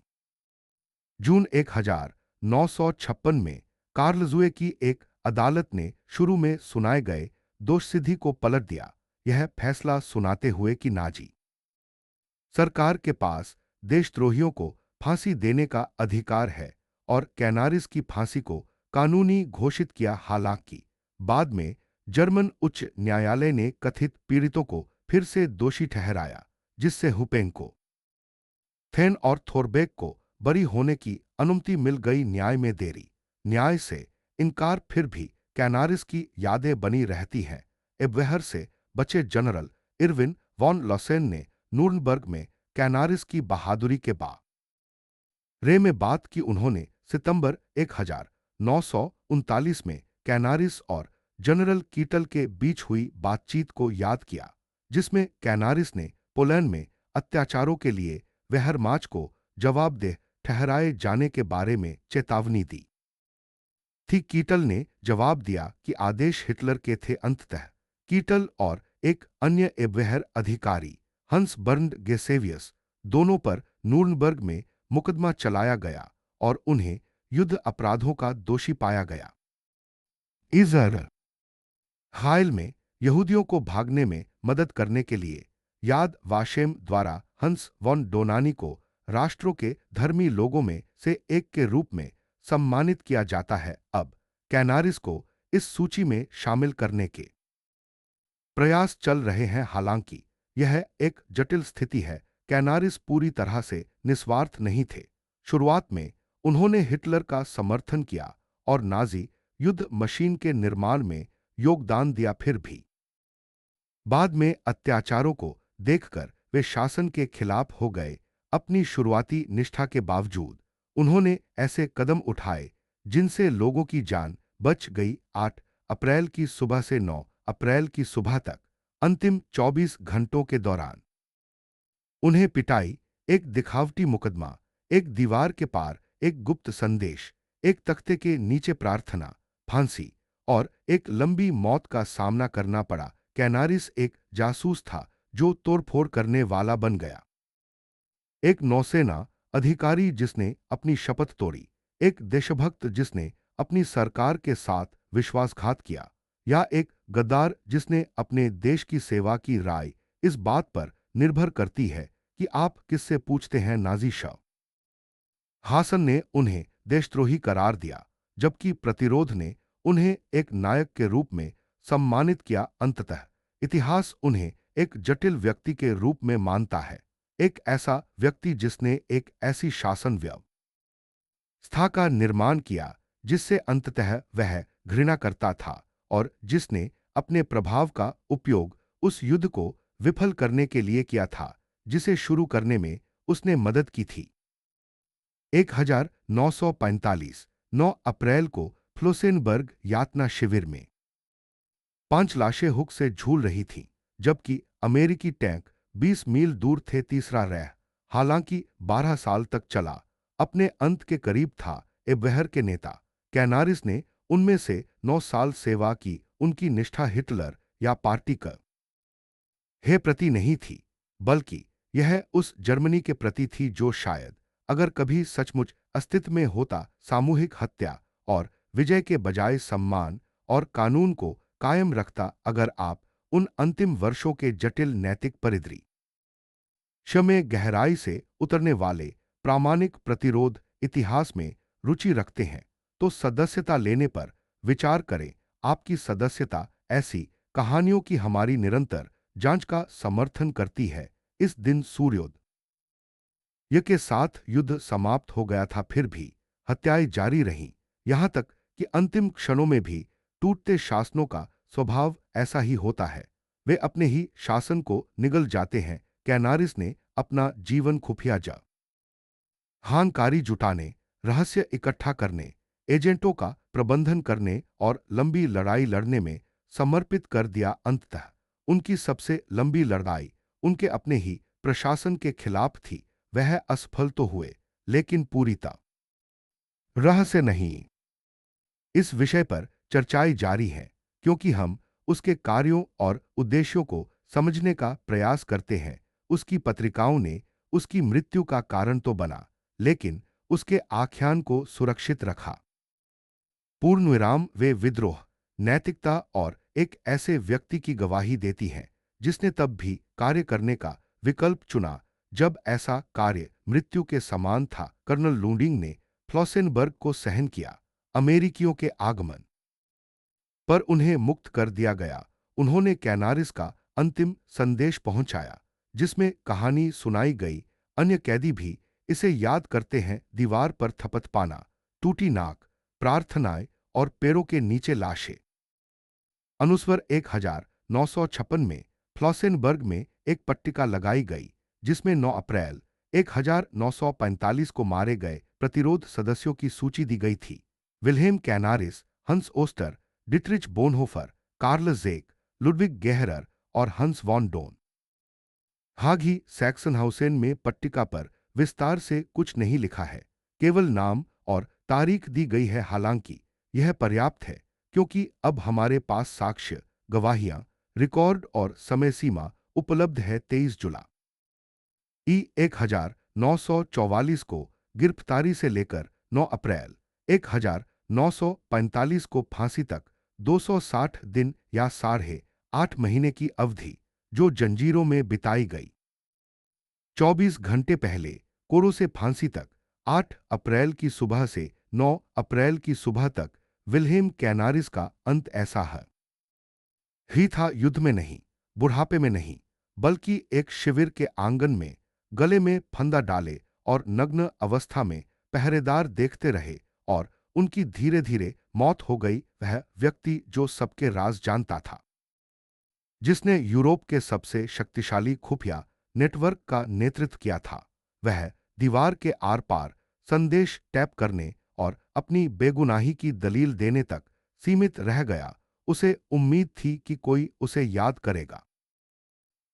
S1: जून 1956 में कार्लजुए की एक अदालत ने शुरू में सुनाए गए दोषसिद्धि को पलट दिया, यह फैसला सुनाते हुए कि नाजी सरकार के पास देशद्रोहियों को फांसी देने का अधिकार है और कैनारिस की फांसी को कानूनी घोषित किया। हालांकि बाद में जर्मन उच्च न्यायालय ने कथित पीड़ितों को फिर से दोषी ठहराया, जिससे हुपेंग को थेन और थोरबेक को बरी होने की अनुमति मिल गई। न्याय में देरी, न्याय से इनकार, फिर भी कैनारिस की यादें बनी रहती हैं। एब्वेहर से बचे जनरल इरविन वॉन लॉसेन ने नूर्नबर्ग में कैनारिस की बहादुरी के बारे में बात की। उन्होंने सितंबर 1939 में कैनारिस और जनरल कीटल के बीच हुई बातचीत को याद किया, जिसमें कैनारिस ने पोलैंड में अत्याचारों के लिए वेहरमाच को जवाबदेह ठहराए जाने के बारे में चेतावनी दी थी। कीटल ने जवाब दिया कि आदेश हिटलर के थे। अंततः कीटल और एक अन्य एब्वेहर अधिकारी हंस बर्न्ड गेसेवियस दोनों पर नूर्नबर्ग में मुकदमा चलाया गया और उन्हें युद्ध अपराधों का दोषी पाया गया। इज़राइल हायल में यहूदियों को भागने में मदद करने के लिए याद वाशेम द्वारा हंस वॉन डोनानी को राष्ट्रों के धर्मी लोगों में से एक के रूप में सम्मानित किया जाता है। अब कैनारिस को इस सूची में शामिल करने के प्रयास चल रहे हैं। हालांकि यह एक जटिल स्थिति है। कैनारिस पूरी तरह से निस्वार्थ नहीं थे। शुरुआत में उन्होंने हिटलर का समर्थन किया और नाजी युद्ध मशीन के निर्माण में योगदान दिया। फिर भी बाद में अत्याचारों को देखकर वे शासन के खिलाफ हो गए। अपनी शुरुआती निष्ठा के बावजूद उन्होंने ऐसे कदम उठाए जिनसे लोगों की जान बच गई। 8 अप्रैल की सुबह से 9 अप्रैल की सुबह तक अंतिम 24 घंटों के दौरान उन्हें पिटाई, एक दिखावटी मुकदमा, एक दीवार के पार एक गुप्त संदेश, एक तख्ते के नीचे प्रार्थना, फांसी और एक लंबी मौत का सामना करना पड़ा। कैनारिस एक जासूस था जो तोड़फोड़ करने वाला बन गया, एक नौसेना अधिकारी जिसने अपनी शपथ तोड़ी, एक देशभक्त जिसने अपनी सरकार के साथ विश्वासघात किया, या एक गद्दार जिसने अपने देश की सेवा की। राय इस बात पर निर्भर करती है कि आप किससे पूछते हैं। नाजी शाह हासन ने उन्हें देशद्रोही करार दिया, जबकि प्रतिरोध ने उन्हें एक नायक के रूप में सम्मानित किया। अंततः इतिहास उन्हें एक जटिल व्यक्ति के रूप में मानता है, एक ऐसा व्यक्ति जिसने एक ऐसी शासन व्यवस्था का निर्माण किया जिससे अंततः वह घृणा करता था और जिसने अपने प्रभाव का उपयोग उस युद्ध को विफल करने के लिए किया था जिसे शुरू करने में उसने मदद की थी। 1945 9 अप्रैल को फ्लोसेनबर्ग यातना शिविर में 5 लाशें हुक से झूल रही थीं, जबकि अमेरिकी टैंक 20 मील दूर थे। तीसरा रह हालांकि 12 साल तक चला, अपने अंत के करीब था। एब्वेहर के नेता कैनारिस ने उनमें से 9 साल सेवा की। उनकी निष्ठा हिटलर या पार्टी का हे प्रति नहीं थी, बल्कि यह उस जर्मनी के प्रति थी जो शायद अगर कभी सचमुच अस्तित्व में होता। सामूहिक हत्या और विजय के बजाय सम्मान और कानून को कायम रखता। अगर आप उन अंतिम वर्षों के जटिल नैतिक परिदृश्य में गहराई से उतरने वाले प्रामाणिक प्रतिरोध इतिहास में रुचि रखते हैं, तो सदस्यता लेने पर विचार करें। आपकी सदस्यता ऐसी कहानियों की हमारी निरंतर जांच का समर्थन करती है। इस दिन सूर्योदय के साथ युद्ध समाप्त हो गया था, फिर भी हत्याएं जारी रहीं, यहां तक कि अंतिम क्षणों में भी। टूटते शासनों का स्वभाव ऐसा ही होता है, वे अपने ही शासन को निगल जाते हैं। कैनारिस ने अपना जीवन खुफिया जानकारी जुटाने, रहस्य इकट्ठा करने, एजेंटों का प्रबंधन करने और लंबी लड़ाई लड़ने में समर्पित कर दिया। अंततः उनकी सबसे लंबी लड़ाई उनके अपने ही प्रशासन के खिलाफ थी। वह असफल तो हुए, लेकिन पूरी तरह से नहीं। इस विषय पर चर्चाएं जारी हैं, क्योंकि हम उसके कार्यों और उद्देश्यों को समझने का प्रयास करते हैं। उसकी पत्रिकाओं ने उसकी मृत्यु का कारण तो बना, लेकिन उसके आख्यान को सुरक्षित रखा। पूर्ण विराम वे विद्रोह, नैतिकता और एक ऐसे व्यक्ति की गवाही देती हैं जिसने तब भी कार्य करने का विकल्प चुना जब ऐसा कार्य मृत्यु के समान था। कर्नल लूडिंग ने फ्लॉसेनबर्ग को सहन किया। अमेरिकियों के आगमन पर उन्हें मुक्त कर दिया गया। उन्होंने कैनारिस का अंतिम संदेश पहुंचाया, जिसमें कहानी सुनाई गई। अन्य कैदी भी इसे याद करते हैं। दीवार पर थपथ पाना, टूटी नाक, प्रार्थनाएं और पैरों के नीचे लाशें। अनुस्वर 1956 में फ्लॉसेनबर्ग में एक पट्टिका लगाई गई, जिसमें 9 अप्रैल 1945 को मारे गए प्रतिरोध सदस्यों की सूची दी गई थी। Wilhelm Canaris, Hans Oster, Dietrich Bonhoeffer, Karl ज़ेक, Ludwig गेहरर और हंस वॉन डोन। हागी सैक्सनहाउसेन में पट्टिका पर विस्तार से कुछ नहीं लिखा है, केवल नाम और तारीख दी गई है। हालांकि यह पर्याप्त है, क्योंकि अब हमारे पास साक्ष्य, गवाहियां, रिकॉर्ड और समय सीमा उपलब्ध है। 23 जुलाई 1944 को गिरफ्तारी से लेकर 9 अप्रैल 1945 को फांसी तक 260 दिन या साढ़े 8 महीने की अवधि जो जंजीरों में बिताई गई। 24 घंटे पहले कोरो से फांसी तक, 8 अप्रैल की सुबह से 9 अप्रैल की सुबह तक विल्हेम कैनारिस का अंत ऐसा ही था। युद्ध में नहीं, बुढ़ापे में नहीं, बल्कि एक शिविर के आंगन में, गले में फंदा डाले और नग्न अवस्था में पहरेदार देखते रहे, और उनकी धीरे धीरे मौत हो गई। वह व्यक्ति जो सबके राज जानता था, जिसने यूरोप के सबसे शक्तिशाली खुफिया नेटवर्क का नेतृत्व किया था, वह दीवार के आर पार संदेश टैप करने और अपनी बेगुनाही की दलील देने तक सीमित रह गया। उसे उम्मीद थी कि कोई उसे याद करेगा,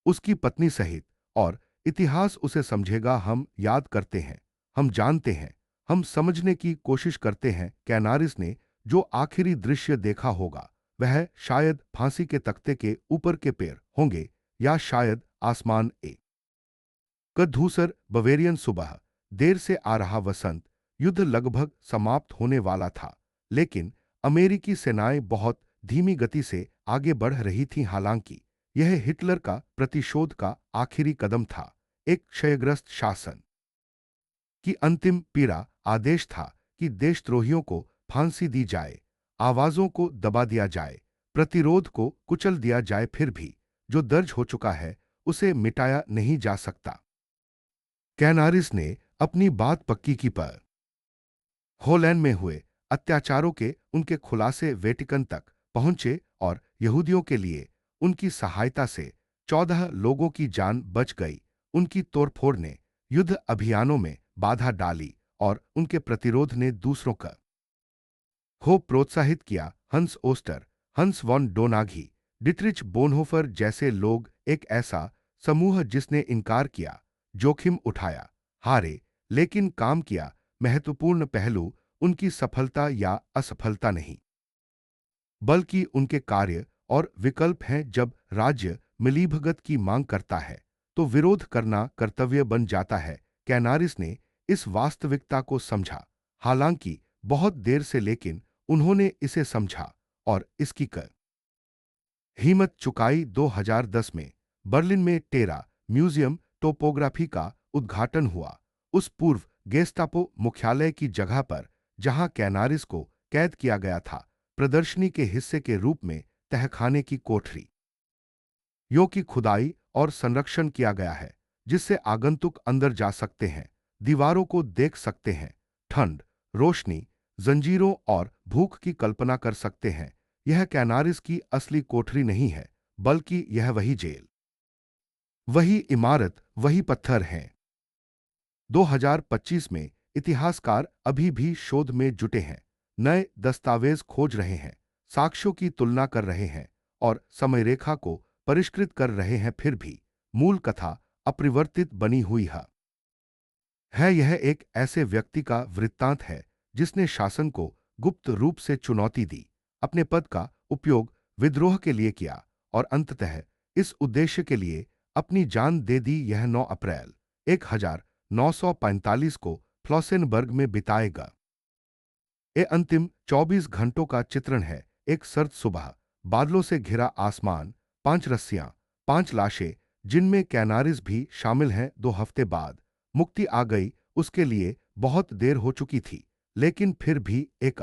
S1: उसकी पत्नी सहित, और इतिहास उसे समझेगा। हम याद करते हैं, हम जानते हैं, हम समझने की कोशिश करते हैं। कैनारिस ने जो आखिरी दृश्य देखा होगा, वह शायद फांसी के तख्ते के ऊपर के पैर होंगे, या शायद आसमान। धूसर बवेरियन सुबह, देर से आ रहा वसंत। युद्ध लगभग समाप्त होने वाला था, लेकिन अमेरिकी सेनाएं बहुत धीमी गति से आगे बढ़ रही थीं। हालांकि यह हिटलर का प्रतिशोध का आखिरी कदम था। एक क्षयग्रस्त शासन की अंतिम पीड़ा आदेश था कि देशद्रोहियों को फांसी दी जाए, आवाजों को दबा दिया जाए, प्रतिरोध को कुचल दिया जाए। फिर भी जो दर्ज हो चुका है, उसे मिटाया नहीं जा सकता। कैनारिस ने अपनी बात पक्की की। पर होलैंड में हुए अत्याचारों के उनके खुलासे वेटिकन तक पहुंचे, और यहूदियों के लिए उनकी सहायता से 14 लोगों की जान बच गई। उनकी तोड़फोड़ ने युद्ध अभियानों में बाधा डाली, और उनके प्रतिरोध ने दूसरों को प्रोत्साहित किया। हंस ओस्टर, हंस वॉन डोनाघी, डिट्रिच बोनहोफर जैसे लोग, एक ऐसा समूह जिसने इनकार किया, जोखिम उठाया, हारे, लेकिन काम किया। महत्वपूर्ण पहलू उनकी सफलता या असफलता नहीं, बल्कि उनके कार्य और विकल्प हैं। जब राज्य मिलीभगत की मांग करता है, तो विरोध करना कर्तव्य बन जाता है। कैनारिस ने इस वास्तविकता को समझा, हालांकि बहुत देर से, लेकिन उन्होंने इसे समझा और इसकी हिम्मत चुकाई। 2010 में बर्लिन में टेरा म्यूजियम टोपोग्राफी का उद्घाटन हुआ, उस पूर्व गेस्टापो मुख्यालय की जगह पर जहां कैनारिस को कैद किया गया था। प्रदर्शनी के हिस्से के रूप में तहखाने की कोठरी यो की खुदाई और संरक्षण किया गया है, जिससे आगंतुक अंदर जा सकते हैं, दीवारों को देख सकते हैं, ठंड, रोशनी, जंजीरों और भूख की कल्पना कर सकते हैं। यह कैनारिस की असली कोठरी नहीं है, बल्कि यह वही जेल, वही इमारत, वही पत्थर हैं। 2025 में इतिहासकार अभी भी शोध में जुटे हैं, नए दस्तावेज खोज रहे हैं, साक्ष्यों की तुलना कर रहे हैं, और समय रेखा को परिष्कृत कर रहे हैं, फिर भी मूल कथा अपरिवर्तित बनी हुई है। यह एक ऐसे व्यक्ति का वृत्तांत है जिसने शासन को गुप्त रूप से चुनौती दी, अपने पद का उपयोग विद्रोह के लिए किया और अंततः इस उद्देश्य के लिए अपनी जान दे दी। यह 9 अप्रैल 1945 को फ्लॉसेनबर्ग में बिताएगा। ये अंतिम 24 घंटों का चित्रण है। एक सर्द सुबह, बादलों से घिरा आसमान, 5 रस्सियां, 5 लाशें, जिनमें कैनारिस भी शामिल हैं। 2 हफ्ते बाद मुक्ति आ गई। उसके लिए बहुत देर हो चुकी थी, लेकिन फिर भी एक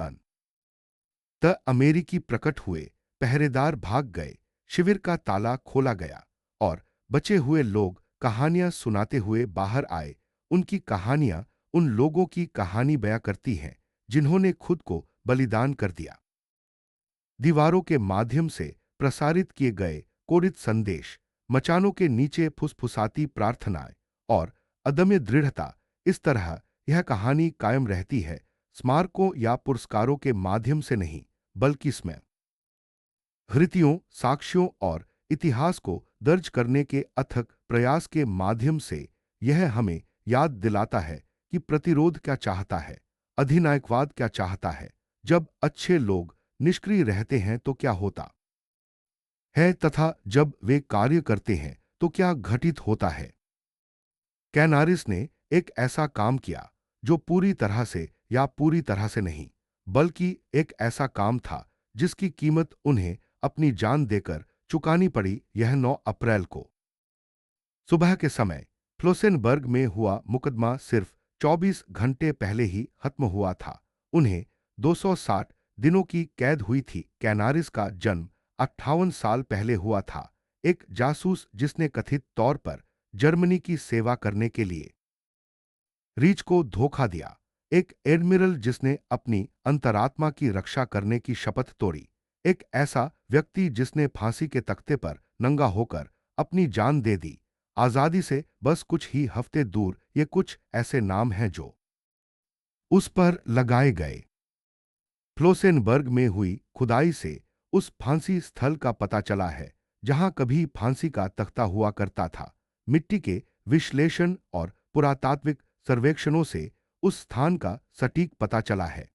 S1: अमेरिकी प्रकट हुए, पहरेदार भाग गए, शिविर का ताला खोला गया और बचे हुए लोग कहानियां सुनाते हुए बाहर आए। उनकी कहानियां उन लोगों की कहानी बयां करती हैं जिन्होंने खुद को बलिदान कर दिया। दीवारों के माध्यम से प्रसारित किए गए कोडित संदेश, मचानों के नीचे फुसफुसाती प्रार्थनाएं और अदम्य दृढ़ता, इस तरह यह कहानी कायम रहती है, स्मारकों या पुरस्कारों के माध्यम से नहीं, बल्कि इसमें हृतियों, साक्ष्यों और इतिहास को दर्ज करने के अथक प्रयास के माध्यम से। यह हमें याद दिलाता है कि प्रतिरोध क्या चाहता है, अधिनायकवाद क्या चाहता है, जब अच्छे लोग निष्क्रिय रहते हैं तो क्या होता है, तथा जब वे कार्य करते हैं तो क्या घटित होता है। कैनारिस ने एक ऐसा काम किया जो पूरी तरह से या पूरी तरह से नहीं, बल्कि एक ऐसा काम था जिसकी कीमत उन्हें अपनी जान देकर चुकानी पड़ी। यह 9 अप्रैल को सुबह के समय फ्लोसेनबर्ग में हुआ मुकदमा सिर्फ 24 घंटे पहले ही खत्म हुआ था। उन्हें 260 दिनों की कैद हुई थी। कैनारिस का जन्म 58 साल पहले हुआ था, एक जासूस जिसने कथित तौर पर जर्मनी की सेवा करने के लिए रीच को धोखा दिया, एक एडमिरल जिसने अपनी अंतरात्मा की रक्षा करने की शपथ तोड़ी, एक ऐसा व्यक्ति जिसने फांसी के तख्ते पर नंगा होकर अपनी जान दे दी। आजादी से बस कुछ ही हफ्ते दूर ये कुछ ऐसे नाम हैं जो उस पर लगाए गए। फ्लोसेनबर्ग में हुई खुदाई से उस फांसी स्थल का पता चला है जहां कभी फांसी का तख्ता हुआ करता था। मिट्टी के विश्लेषण और पुरातात्विक सर्वेक्षणों से उस स्थान का सटीक पता चला है।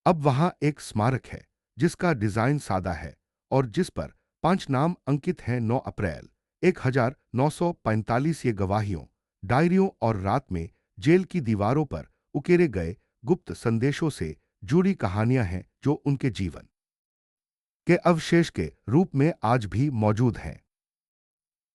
S1: अब वहां एक स्मारक है जिसका डिजाइन सादा है और जिस पर 5 नाम अंकित हैं। 9 अप्रैल 1945। ये गवाहियों, डायरियों और रात में जेल की दीवारों पर उकेरे गए गुप्त संदेशों से जुड़ी कहानियां हैं जो उनके जीवन के अवशेष के रूप में आज भी मौजूद हैं।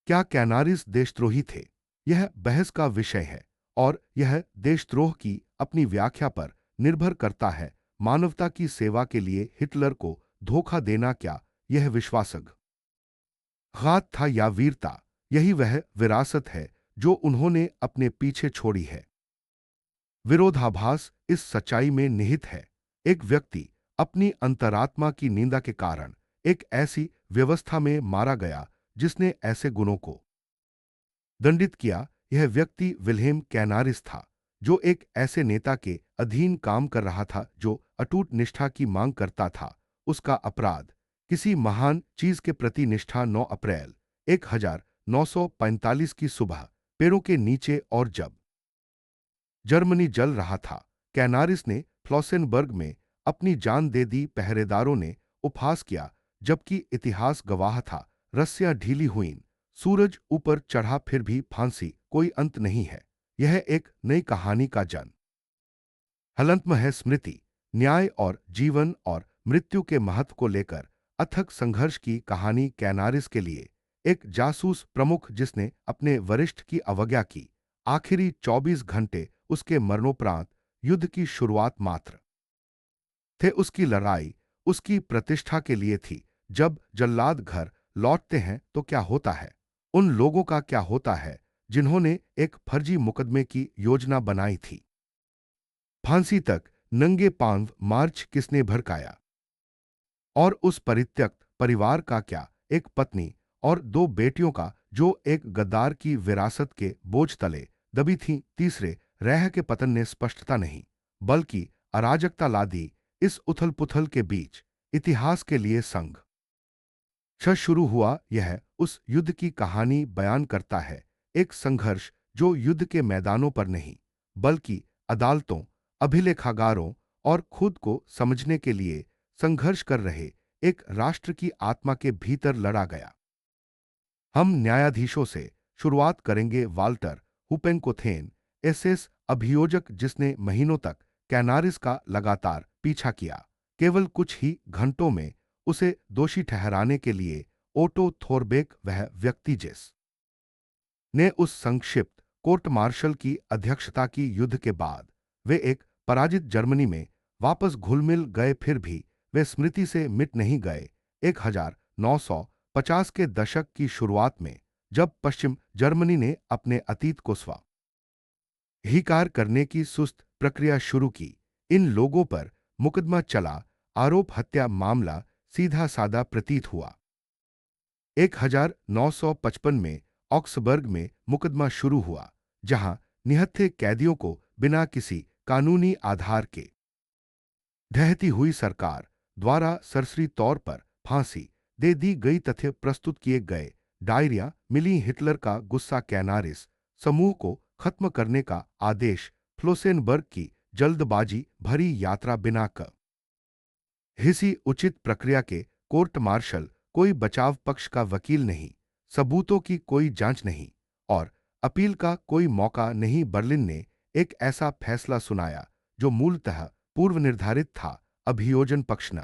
S1: क्या कैनारिस देशद्रोही थे? यह बहस का विषय है और यह देशद्रोह की अपनी व्याख्या पर निर्भर करता है। मानवता की सेवा के लिए हिटलर को धोखा देना, क्या यह विश्वासघात था या वीरता? यही वह विरासत है जो उन्होंने अपने पीछे छोड़ी है। विरोधाभास इस सच्चाई में निहित है। एक व्यक्ति अपनी अंतरात्मा की निंदा के कारण एक ऐसी व्यवस्था में मारा गया जिसने ऐसे गुणों को दंडित किया। यह व्यक्ति विल्हेम कैनारिस था, जो एक ऐसे नेता के अधीन काम कर रहा था जो अटूट निष्ठा की मांग करता था। उसका अपराध किसी महान चीज के प्रति निष्ठा। 9 अप्रैल 1945 की सुबह, पेड़ों के नीचे और जब जर्मनी जल रहा था, कैनारिस ने फ्लॉसेनबर्ग में अपनी जान दे दी। पहरेदारों ने उपहास किया, जबकि इतिहास गवाह था। रस्सियां ढीली हुईं, सूरज ऊपर चढ़ा, फिर भी फांसी कोई अंत नहीं है। यह एक नई कहानी का जन्म हलंतम है। स्मृति, न्याय और जीवन और मृत्यु के महत्व को लेकर अथक संघर्ष की कहानी। कैनारिस के लिए एक जासूस प्रमुख जिसने अपने वरिष्ठ की अवज्ञा की। आखिरी 24 घंटे उसके मरणोपरांत युद्ध की शुरुआत मात्र थे। उसकी लड़ाई उसकी प्रतिष्ठा के लिए थी। जब जल्लाद घर लौटते हैं तो क्या होता है? उन लोगों का क्या होता है जिन्होंने एक फर्जी मुकदमे की योजना बनाई थी? फांसी तक नंगे पांव मार्च किसने भड़काया? और उस परित्यक्त परिवार का क्या? एक पत्नी और 2 बेटियों का जो एक गद्दार की विरासत के बोझ तले दबी थीं। तीसरे रह के पतन ने स्पष्टता नहीं, बल्कि अराजकता ला दी। इस उथल पुथल के बीच इतिहास के लिए संघ शुरू हुआ। यह उस युद्ध की कहानी बयान करता है, एक संघर्ष जो युद्ध के मैदानों पर नहीं, बल्कि अदालतों, अभिलेखागारों और खुद को समझने के लिए संघर्ष कर रहे एक राष्ट्र की आत्मा के भीतर लड़ा गया। हम न्यायाधीशों से शुरुआत करेंगे। वाल्टर हुपेंकोथेन, एसएस अभियोजक जिसने महीनों तक कैनारिस का लगातार पीछा किया, केवल कुछ ही घंटों में उसे दोषी ठहराने के लिए ओटो थोरबेक, वह व्यक्ति जिस ने उस संक्षिप्त कोर्ट मार्शल की अध्यक्षता की युद्ध के बाद वे एक पराजित जर्मनी में वापस घुल-मिल गए, फिर भी वे स्मृति से मिट नहीं गए। 1950 के दशक की शुरुआत में जब पश्चिम जर्मनी ने अपने अतीत को स्वीकार करने की सुस्त प्रक्रिया शुरू की, इन लोगों पर मुकदमा चला। आरोप हत्या मामला सीधा साधा प्रतीत हुआ। 1955 में ऑक्सबर्ग में मुकदमा शुरू हुआ, जहां निहत्थे कैदियों को बिना किसी कानूनी आधार के ढहती हुई सरकार द्वारा सरसरी तौर पर फांसी दे दी गई। तथ्य प्रस्तुत किए गए, डायरिया मिली। हिटलर का गुस्सा, कैनारिस समूह को खत्म करने का आदेश, फ्लोसेनबर्ग की जल्दबाजी भरी यात्रा, बिना किसी उचित प्रक्रिया के कोर्ट मार्शल, कोई बचाव पक्ष का वकील नहीं, सबूतों की कोई जांच नहीं और अपील का कोई मौका नहीं। बर्लिन ने एक ऐसा फैसला सुनाया जो मूलतः पूर्व निर्धारित था। अभियोजन पक्ष ने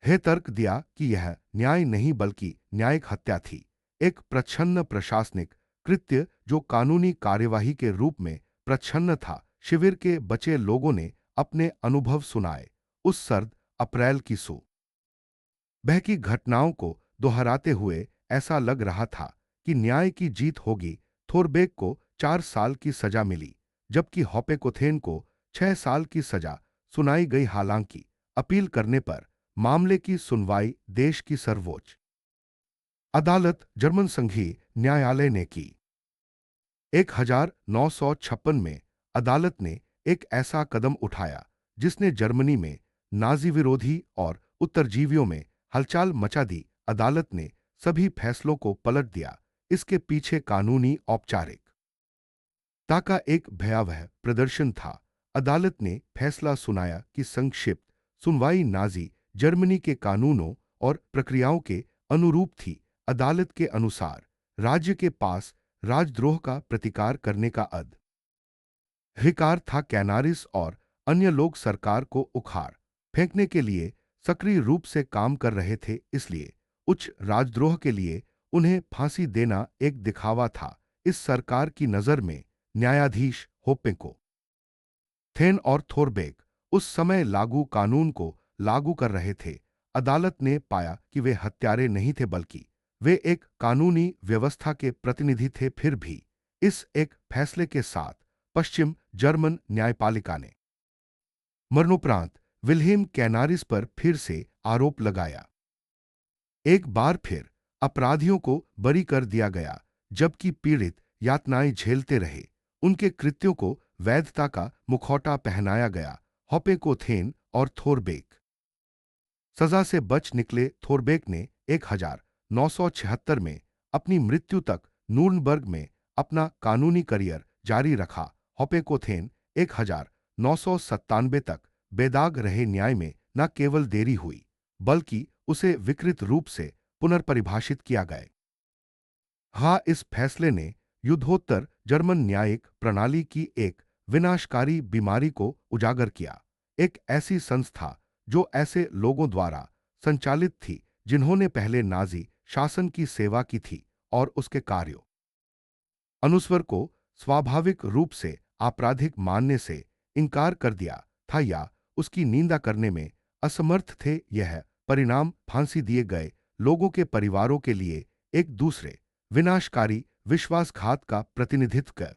S1: है तर्क दिया कि यह न्याय नहीं बल्कि न्यायिक हत्या थी, एक प्रच्छन्न प्रशासनिक कृत्य जो कानूनी कार्यवाही के रूप में प्रच्छन्न था। शिविर के बचे लोगों ने अपने अनुभव सुनाए। उस सर्द अप्रैल की सुबह की घटनाओं को दोहराते हुए ऐसा लग रहा था कि न्याय की जीत होगी। थोरबेक को 4 साल की सजा मिली, जबकि हॉपेकोथेन को 6 साल की सजा सुनाई गई। हालांकि अपील करने पर मामले की सुनवाई देश की सर्वोच्च अदालत, जर्मन संघीय न्यायालय ने की। 1956 में अदालत ने एक ऐसा कदम उठाया जिसने जर्मनी में नाजी विरोधी और उत्तरजीवियों में हलचल मचा दी। अदालत ने सभी फैसलों को पलट दिया। इसके पीछे कानूनी औपचारिकता का एक भयावह प्रदर्शन था। अदालत ने फैसला सुनाया कि संक्षिप्त सुनवाई नाजी जर्मनी के कानूनों और प्रक्रियाओं के अनुरूप थी। अदालत के अनुसार राज्य के पास राजद्रोह का प्रतिकार करने का अधिकार था। कैनारिस और अन्य लोग सरकार को उखाड़ फेंकने के लिए सक्रिय रूप से काम कर रहे थे, इसलिए उच्च राजद्रोह के लिए उन्हें फांसी देना एक दिखावा था। इस सरकार की नजर में न्यायाधीश होपेंको थेन और थोरबेक उस समय लागू कानून को लागू कर रहे थे। अदालत ने पाया कि वे हत्यारे नहीं थे, बल्कि वे एक कानूनी व्यवस्था के प्रतिनिधि थे। फिर भी इस एक फैसले के साथ पश्चिम जर्मन न्यायपालिका ने मरणोपरांत विल्हेम कैनारिस पर फिर से आरोप लगाया। एक बार फिर अपराधियों को बरी कर दिया गया, जबकि पीड़ित यातनाएं झेलते रहे। उनके कृत्यों को वैधता का मुखौटा पहनाया गया। हॉपेकोथेन और थोरबेक सजा से बच निकले। थोरबेक ने 1976 में अपनी मृत्यु तक नूर्नबर्ग में अपना कानूनी करियर जारी रखा। हॉपेकोथेन 1997 तक बेदाग रहे। न्याय में न केवल देरी हुई, बल्कि उसे विकृत रूप से पुनर्परिभाषित किया गया। हाँ, इस फैसले ने युद्धोत्तर जर्मन न्यायिक प्रणाली की एक विनाशकारी बीमारी को उजागर किया। एक ऐसी संस्था जो ऐसे लोगों द्वारा संचालित थी जिन्होंने पहले नाजी शासन की सेवा की थी और उसके कार्यों अनुस्वर को स्वाभाविक रूप से आपराधिक मानने से इनकार कर दिया था या उसकी निंदा करने में असमर्थ थे। यह परिणाम फांसी दिए गए लोगों के परिवारों के लिए एक दूसरे विनाशकारी विश्वासघात का प्रतिनिधित्व कर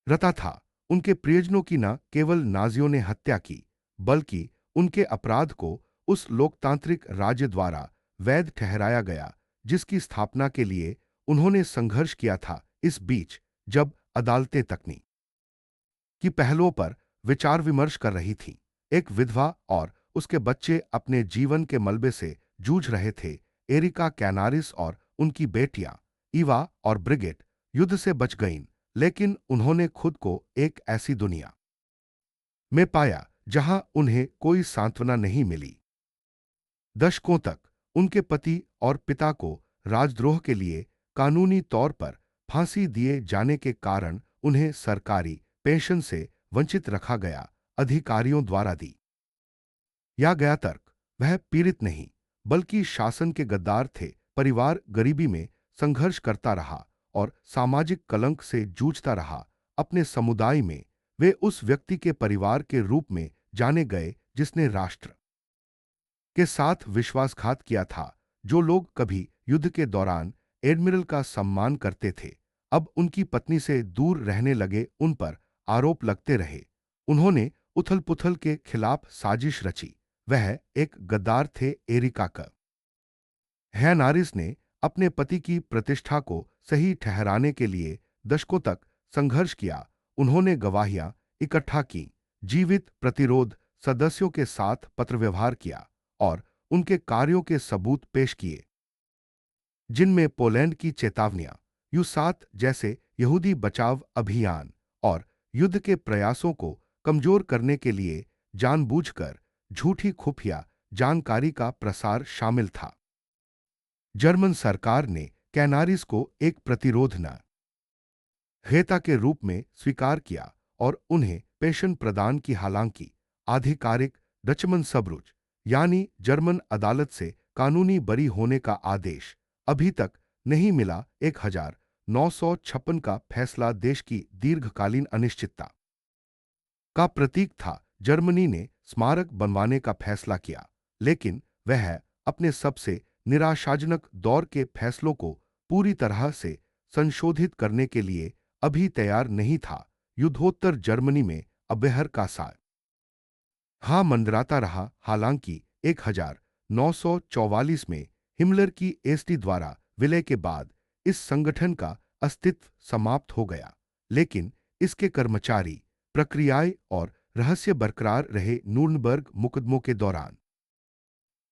S1: रता था। उनके प्रियजनों की न केवल नाजियों ने हत्या की, बल्कि उनके अपराध को उस लोकतांत्रिक राज्य द्वारा वैध ठहराया गया जिसकी स्थापना के लिए उन्होंने संघर्ष किया था। इस बीच जब अदालतें तकनीक की पहलों पर विचार विमर्श कर रही थीं, एक विधवा और उसके बच्चे अपने जीवन के मलबे से जूझ रहे थे। एरिका कैनारिस और उनकी बेटियां ईवा और ब्रिगेट युद्ध से बच गईं, लेकिन उन्होंने खुद को एक ऐसी दुनिया में पाया जहां उन्हें कोई सांत्वना नहीं मिली। दशकों तक उनके पति और पिता को राजद्रोह के लिए कानूनी तौर पर फांसी दिए जाने के कारण उन्हें सरकारी पेंशन से वंचित रखा गया। अधिकारियों द्वारा दी या गया तर्क, वह पीड़ित नहीं बल्कि शासन के गद्दार थे। परिवार गरीबी में संघर्ष करता रहा और सामाजिक कलंक से जूझता रहा। अपने समुदाय में वे उस व्यक्ति के परिवार के रूप में जाने गए जिसने राष्ट्र के साथ विश्वासघात किया था। जो लोग कभी युद्ध के दौरान एडमिरल का सम्मान करते थे, अब उनकी पत्नी से दूर रहने लगे। उन पर आरोप लगते रहे। उन्होंने उथल पुथल के खिलाफ साजिश रची। वह एक गद्दार थे। एरिका का हैनारिस ने अपने पति की प्रतिष्ठा को सही ठहराने के लिए दशकों तक संघर्ष किया। उन्होंने गवाहियां इकट्ठा की, जीवित प्रतिरोध सदस्यों के साथ पत्रव्यवहार किया और उनके कार्यों के सबूत पेश किए, जिनमें पोलैंड की चेतावनियां, यू-7 जैसे यहूदी बचाव अभियान और युद्ध के प्रयासों को कमजोर करने के लिए जानबूझकर झूठी खुफिया जानकारी का प्रसार शामिल था। जर्मन सरकार ने कैनारिस को एक प्रतिरोध न हेता के रूप में स्वीकार किया और उन्हें पेंशन प्रदान की। हालांकि आधिकारिक डचमन सबरूज यानी जर्मन अदालत से कानूनी बरी होने का आदेश अभी तक नहीं मिला। 1956 का फैसला देश की दीर्घकालीन अनिश्चितता का प्रतीक था। जर्मनी ने स्मारक बनवाने का फैसला किया, लेकिन वह अपने सबसे निराशाजनक दौर के फैसलों को पूरी तरह से संशोधित करने के लिए अभी तैयार नहीं था। युद्धोत्तर जर्मनी में अबेहर का साय मंडराता रहा। हालांकि 1944 में हिमलर की एसडी द्वारा विलय के बाद इस संगठन का अस्तित्व समाप्त हो गया, लेकिन इसके कर्मचारी, प्रक्रियाएं और रहस्य बरकरार रहे। नूर्नबर्ग मुकदमों के दौरान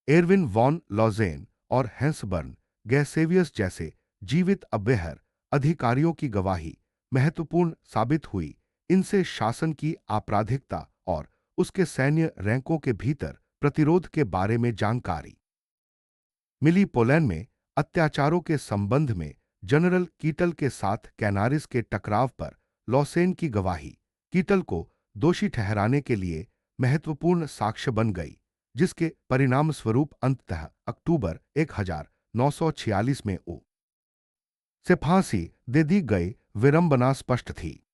S1: एरविन वॉन लॉजेन और हैंसबर्न गैसेवियस जैसे जीवित अबेहर अधिकारियों की गवाही महत्वपूर्ण साबित हुई। इनसे शासन की आपराधिकता और उसके सैन्य रैंकों के भीतर प्रतिरोध के बारे में जानकारी मिली। पोलैंड में अत्याचारों के संबंध में जनरल कीटल के साथ कैनारिस के टकराव पर लॉसेन की गवाही कीटल को दोषी ठहराने के लिए महत्वपूर्ण साक्ष्य बन गई, जिसके परिणाम स्वरूप अंततः अक्टूबर 1946 में से फांसी दे दी गई। विडंबना स्पष्ट थी।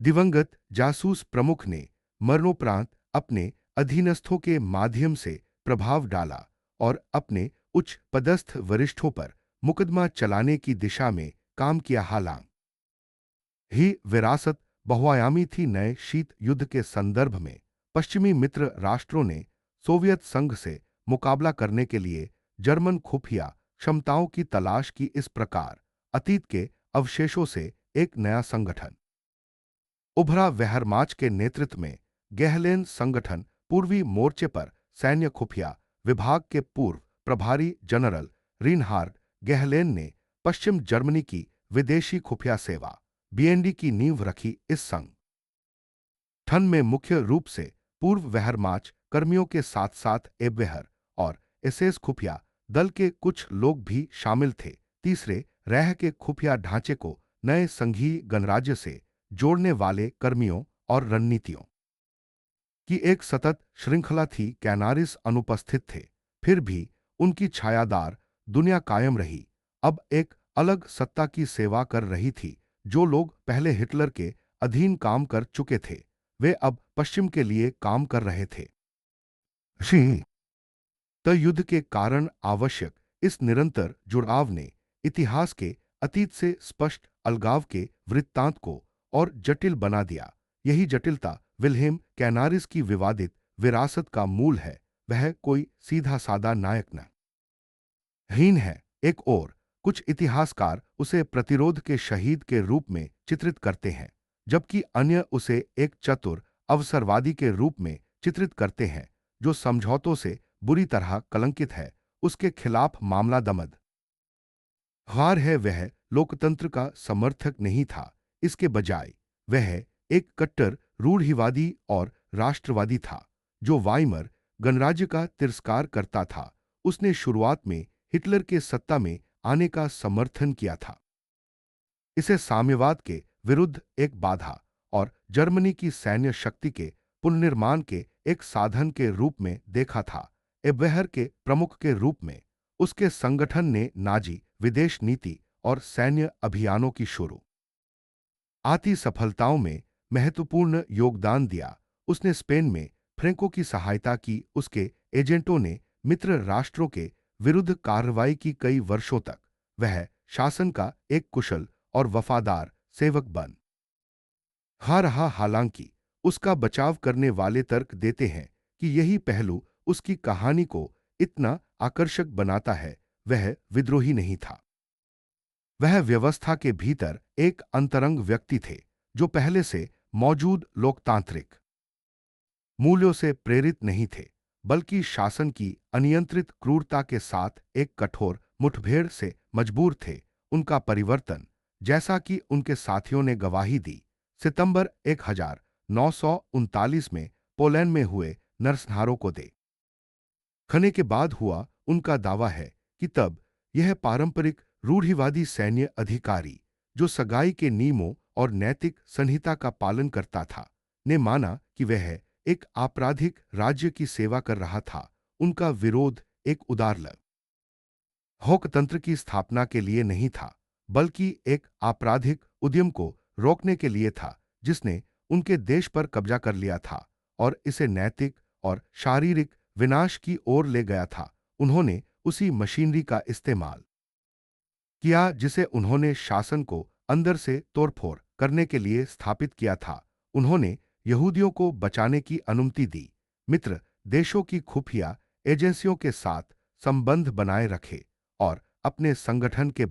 S1: दिवंगत जासूस प्रमुख ने मरणोपरांत अपने अधीनस्थों के माध्यम से प्रभाव डाला और अपने उच्च पदस्थ वरिष्ठों पर मुकदमा चलाने की दिशा में काम किया। हालांकि विरासत बहुआयामी थी। नए शीत युद्ध के संदर्भ में पश्चिमी मित्र राष्ट्रों ने सोवियत संघ से मुकाबला करने के लिए जर्मन खुफिया क्षमताओं की तलाश की। इस प्रकार अतीत के अवशेषों से एक नया संगठन उभरा। वेहरमाच के नेतृत्व में गेहलेन संगठन पूर्वी मोर्चे पर सैन्य खुफिया विभाग के पूर्व प्रभारी जनरल रिनहार्ड गेहलेन ने पश्चिम जर्मनी की विदेशी खुफिया सेवा बीएनडी की नींव रखी। इस संगठन में मुख्य रूप से पूर्व वेहरमाच कर्मियों के साथ साथ एबवेहर और एसएस खुफिया दल के कुछ लोग भी शामिल थे। तीसरे रैह के खुफिया ढांचे को नए संघीय गणराज्य से जोड़ने वाले कर्मियों और रणनीतियों की एक सतत श्रृंखला थी। कैनारिस अनुपस्थित थे, फिर भी उनकी छायादार दुनिया कायम रही। अब एक अलग सत्ता की सेवा कर रही थी। जो लोग पहले हिटलर के अधीन काम कर चुके थे, वे अब पश्चिम के लिए काम कर रहे थे। युद्ध के कारण आवश्यक इस निरंतर जुड़ाव ने इतिहास के अतीत से स्पष्ट अलगाव के वृत्तांत को और जटिल बना दिया। यही जटिलता विल्हेम कैनारिस की विवादित विरासत का मूल है। वह कोई सीधा साधा नायक न हीन है। एक और कुछ इतिहासकार उसे प्रतिरोध के शहीद के रूप में चित्रित करते हैं, जबकि अन्य उसे एक चतुर अवसरवादी के रूप में चित्रित करते हैं जो समझौतों से बुरी तरह कलंकित है। उसके खिलाफ मामला दमद हार है। वह लोकतंत्र का समर्थक नहीं था, इसके बजाय वह एक कट्टर रूढ़िवादी और राष्ट्रवादी था जो वाइमर गणराज्य का तिरस्कार करता था। उसने शुरुआत में हिटलर के सत्ता में आने का समर्थन किया था, इसे साम्यवाद के विरुद्ध एक बाधा और जर्मनी की सैन्य शक्ति के पुनर्निर्माण के एक साधन के रूप में देखा था। एबवेहर के प्रमुख के रूप में उसके संगठन ने नाजी विदेश नीति और सैन्य अभियानों की शुरू आती सफलताओं में महत्वपूर्ण योगदान दिया। उसने स्पेन में फ्रेंको की सहायता की। उसके एजेंटों ने मित्र राष्ट्रों के विरुद्ध कार्रवाई की। कई वर्षों तक वह शासन का एक कुशल और वफादार सेवक बन रहा। हालांकि उसका बचाव करने वाले तर्क देते हैं कि यही पहलू उसकी कहानी को इतना आकर्षक बनाता है। वह विद्रोही नहीं था, वह व्यवस्था के भीतर एक अंतरंग व्यक्ति थे जो पहले से मौजूद लोकतांत्रिक मूल्यों से प्रेरित नहीं थे, बल्कि शासन की अनियंत्रित क्रूरता के साथ एक कठोर मुठभेड़ से मजबूर थे। उनका परिवर्तन, जैसा कि उनके साथियों ने गवाही दी, सितंबर 1939 में पोलैंड में हुए नरसंहारों को देखने के बाद हुआ। उनका दावा है कि तब यह पारंपरिक रूढ़िवादी सैन्य अधिकारी जो सगाई के नियमों और नैतिक संहिता का पालन करता था, ने माना कि वह एक आपराधिक राज्य की सेवा कर रहा था। उनका विरोध एक उदार लोकतंत्र की स्थापना के लिए नहीं था, बल्कि एक आपराधिक उद्यम को रोकने के लिए था जिसने उनके देश पर कब्जा कर लिया था और इसे नैतिक और शारीरिक विनाश की ओर ले गया था। उन्होंने उसी मशीनरी का इस्तेमाल किया जिसे उन्होंने शासन को अंदर से तोड़फोड़ करने के लिए स्थापित किया था। उन्होंने यहूदियों को बचाने की अनुमति दी, मित्र देशों की खुफिया एजेंसियों के साथ संबंध बनाए रखे और अपने संगठन के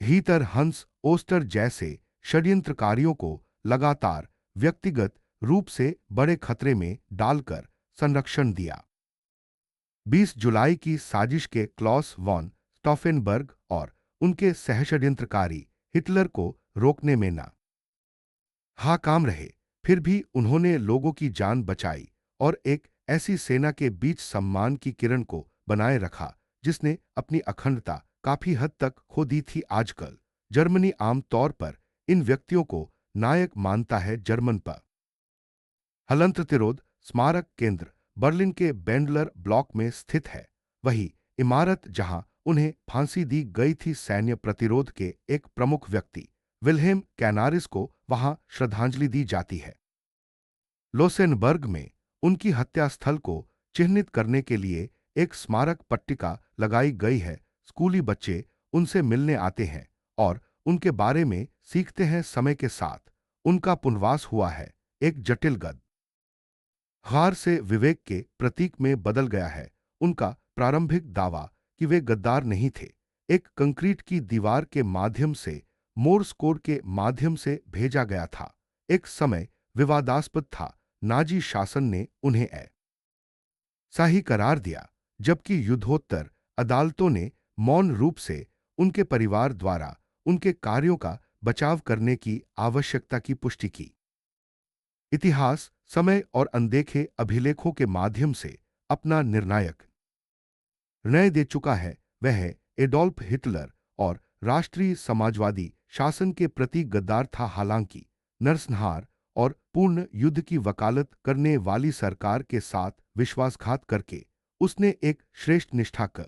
S1: भीतर हंस ओस्टर जैसे षड्यंत्रकारियों को लगातार व्यक्तिगत रूप से बड़े खतरे में डालकर संरक्षण दिया। 20 जुलाई की साजिश के क्लॉस वॉन स्टॉफेनबर्ग और उनके सहषड्यंत्रकारी हिटलर को रोकने में नाकाम रहे, फिर भी उन्होंने लोगों की जान बचाई और एक ऐसी सेना के बीच सम्मान की किरण को बनाए रखा जिसने अपनी अखंडता काफी हद तक खो दी थी। आजकल जर्मनी आम तौर पर इन व्यक्तियों को नायक मानता है। जर्मन पर हलंत्रतिरोध स्मारक केंद्र बर्लिन के बेंडलर ब्लॉक में स्थित है, वही इमारत जहां उन्हें फांसी दी गई थी। सैन्य प्रतिरोध के एक प्रमुख व्यक्ति विल्हेम कैनारिस को वहां श्रद्धांजलि दी जाती है। लोसेनबर्ग में उनकी हत्या स्थल को चिह्नित करने के लिए एक स्मारक पट्टिका लगाई गई है। स्कूली बच्चे उनसे मिलने आते हैं और उनके बारे में सीखते हैं। समय के साथ उनका पुनर्वास हुआ है, एक जटिल हार से विवेक के प्रतीक में बदल गया है। उनका प्रारंभिक दावा कि वे गद्दार नहीं थे, एक कंक्रीट की दीवार के माध्यम से मोर्स कोड के माध्यम से भेजा गया था, एक समय विवादास्पद था। नाजी शासन ने उन्हें सही करार दिया, जबकि युद्धोत्तर अदालतों ने मौन रूप से उनके परिवार द्वारा उनके कार्यों का बचाव करने की आवश्यकता की पुष्टि की। इतिहास समय और अनदेखे अभिलेखों के माध्यम से अपना निर्णायक निर्णय दे चुका है। वह एडोल्फ हिटलर और राष्ट्रीय समाजवादी शासन के प्रति गद्दार था। हालांकि नरसंहार और पूर्ण युद्ध की वकालत करने वाली सरकार के साथ विश्वासघात करके उसने एक श्रेष्ठ निष्ठा का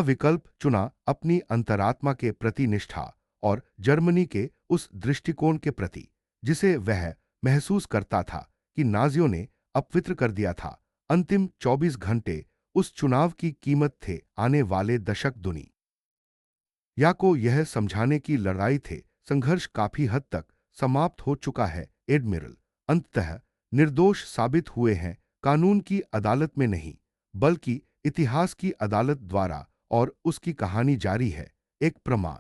S1: विकल्प चुना, अपनी अंतरात्मा के प्रति निष्ठा और जर्मनी के उस दृष्टिकोण के प्रति जिसे वह महसूस करता था कि नाजियों ने अपवित्र कर दिया था। अंतिम 24 घंटे उस चुनाव की कीमत थे। आने वाले दशक दुनिया को यह समझाने की लड़ाई थे। संघर्ष काफी हद तक समाप्त हो चुका है। एडमिरल अंततः निर्दोष साबित हुए हैं, कानून की अदालत में नहीं बल्कि इतिहास की अदालत द्वारा, और उसकी कहानी जारी है, एक प्रमाण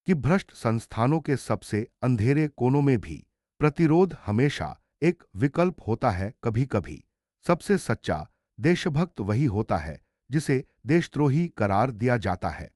S1: कि भ्रष्ट संस्थानों के सबसे अंधेरे कोनों में भी प्रतिरोध हमेशा एक विकल्प होता है। कभी कभी सबसे सच्चा देशभक्त वही होता है जिसे देशद्रोही करार दिया जाता है।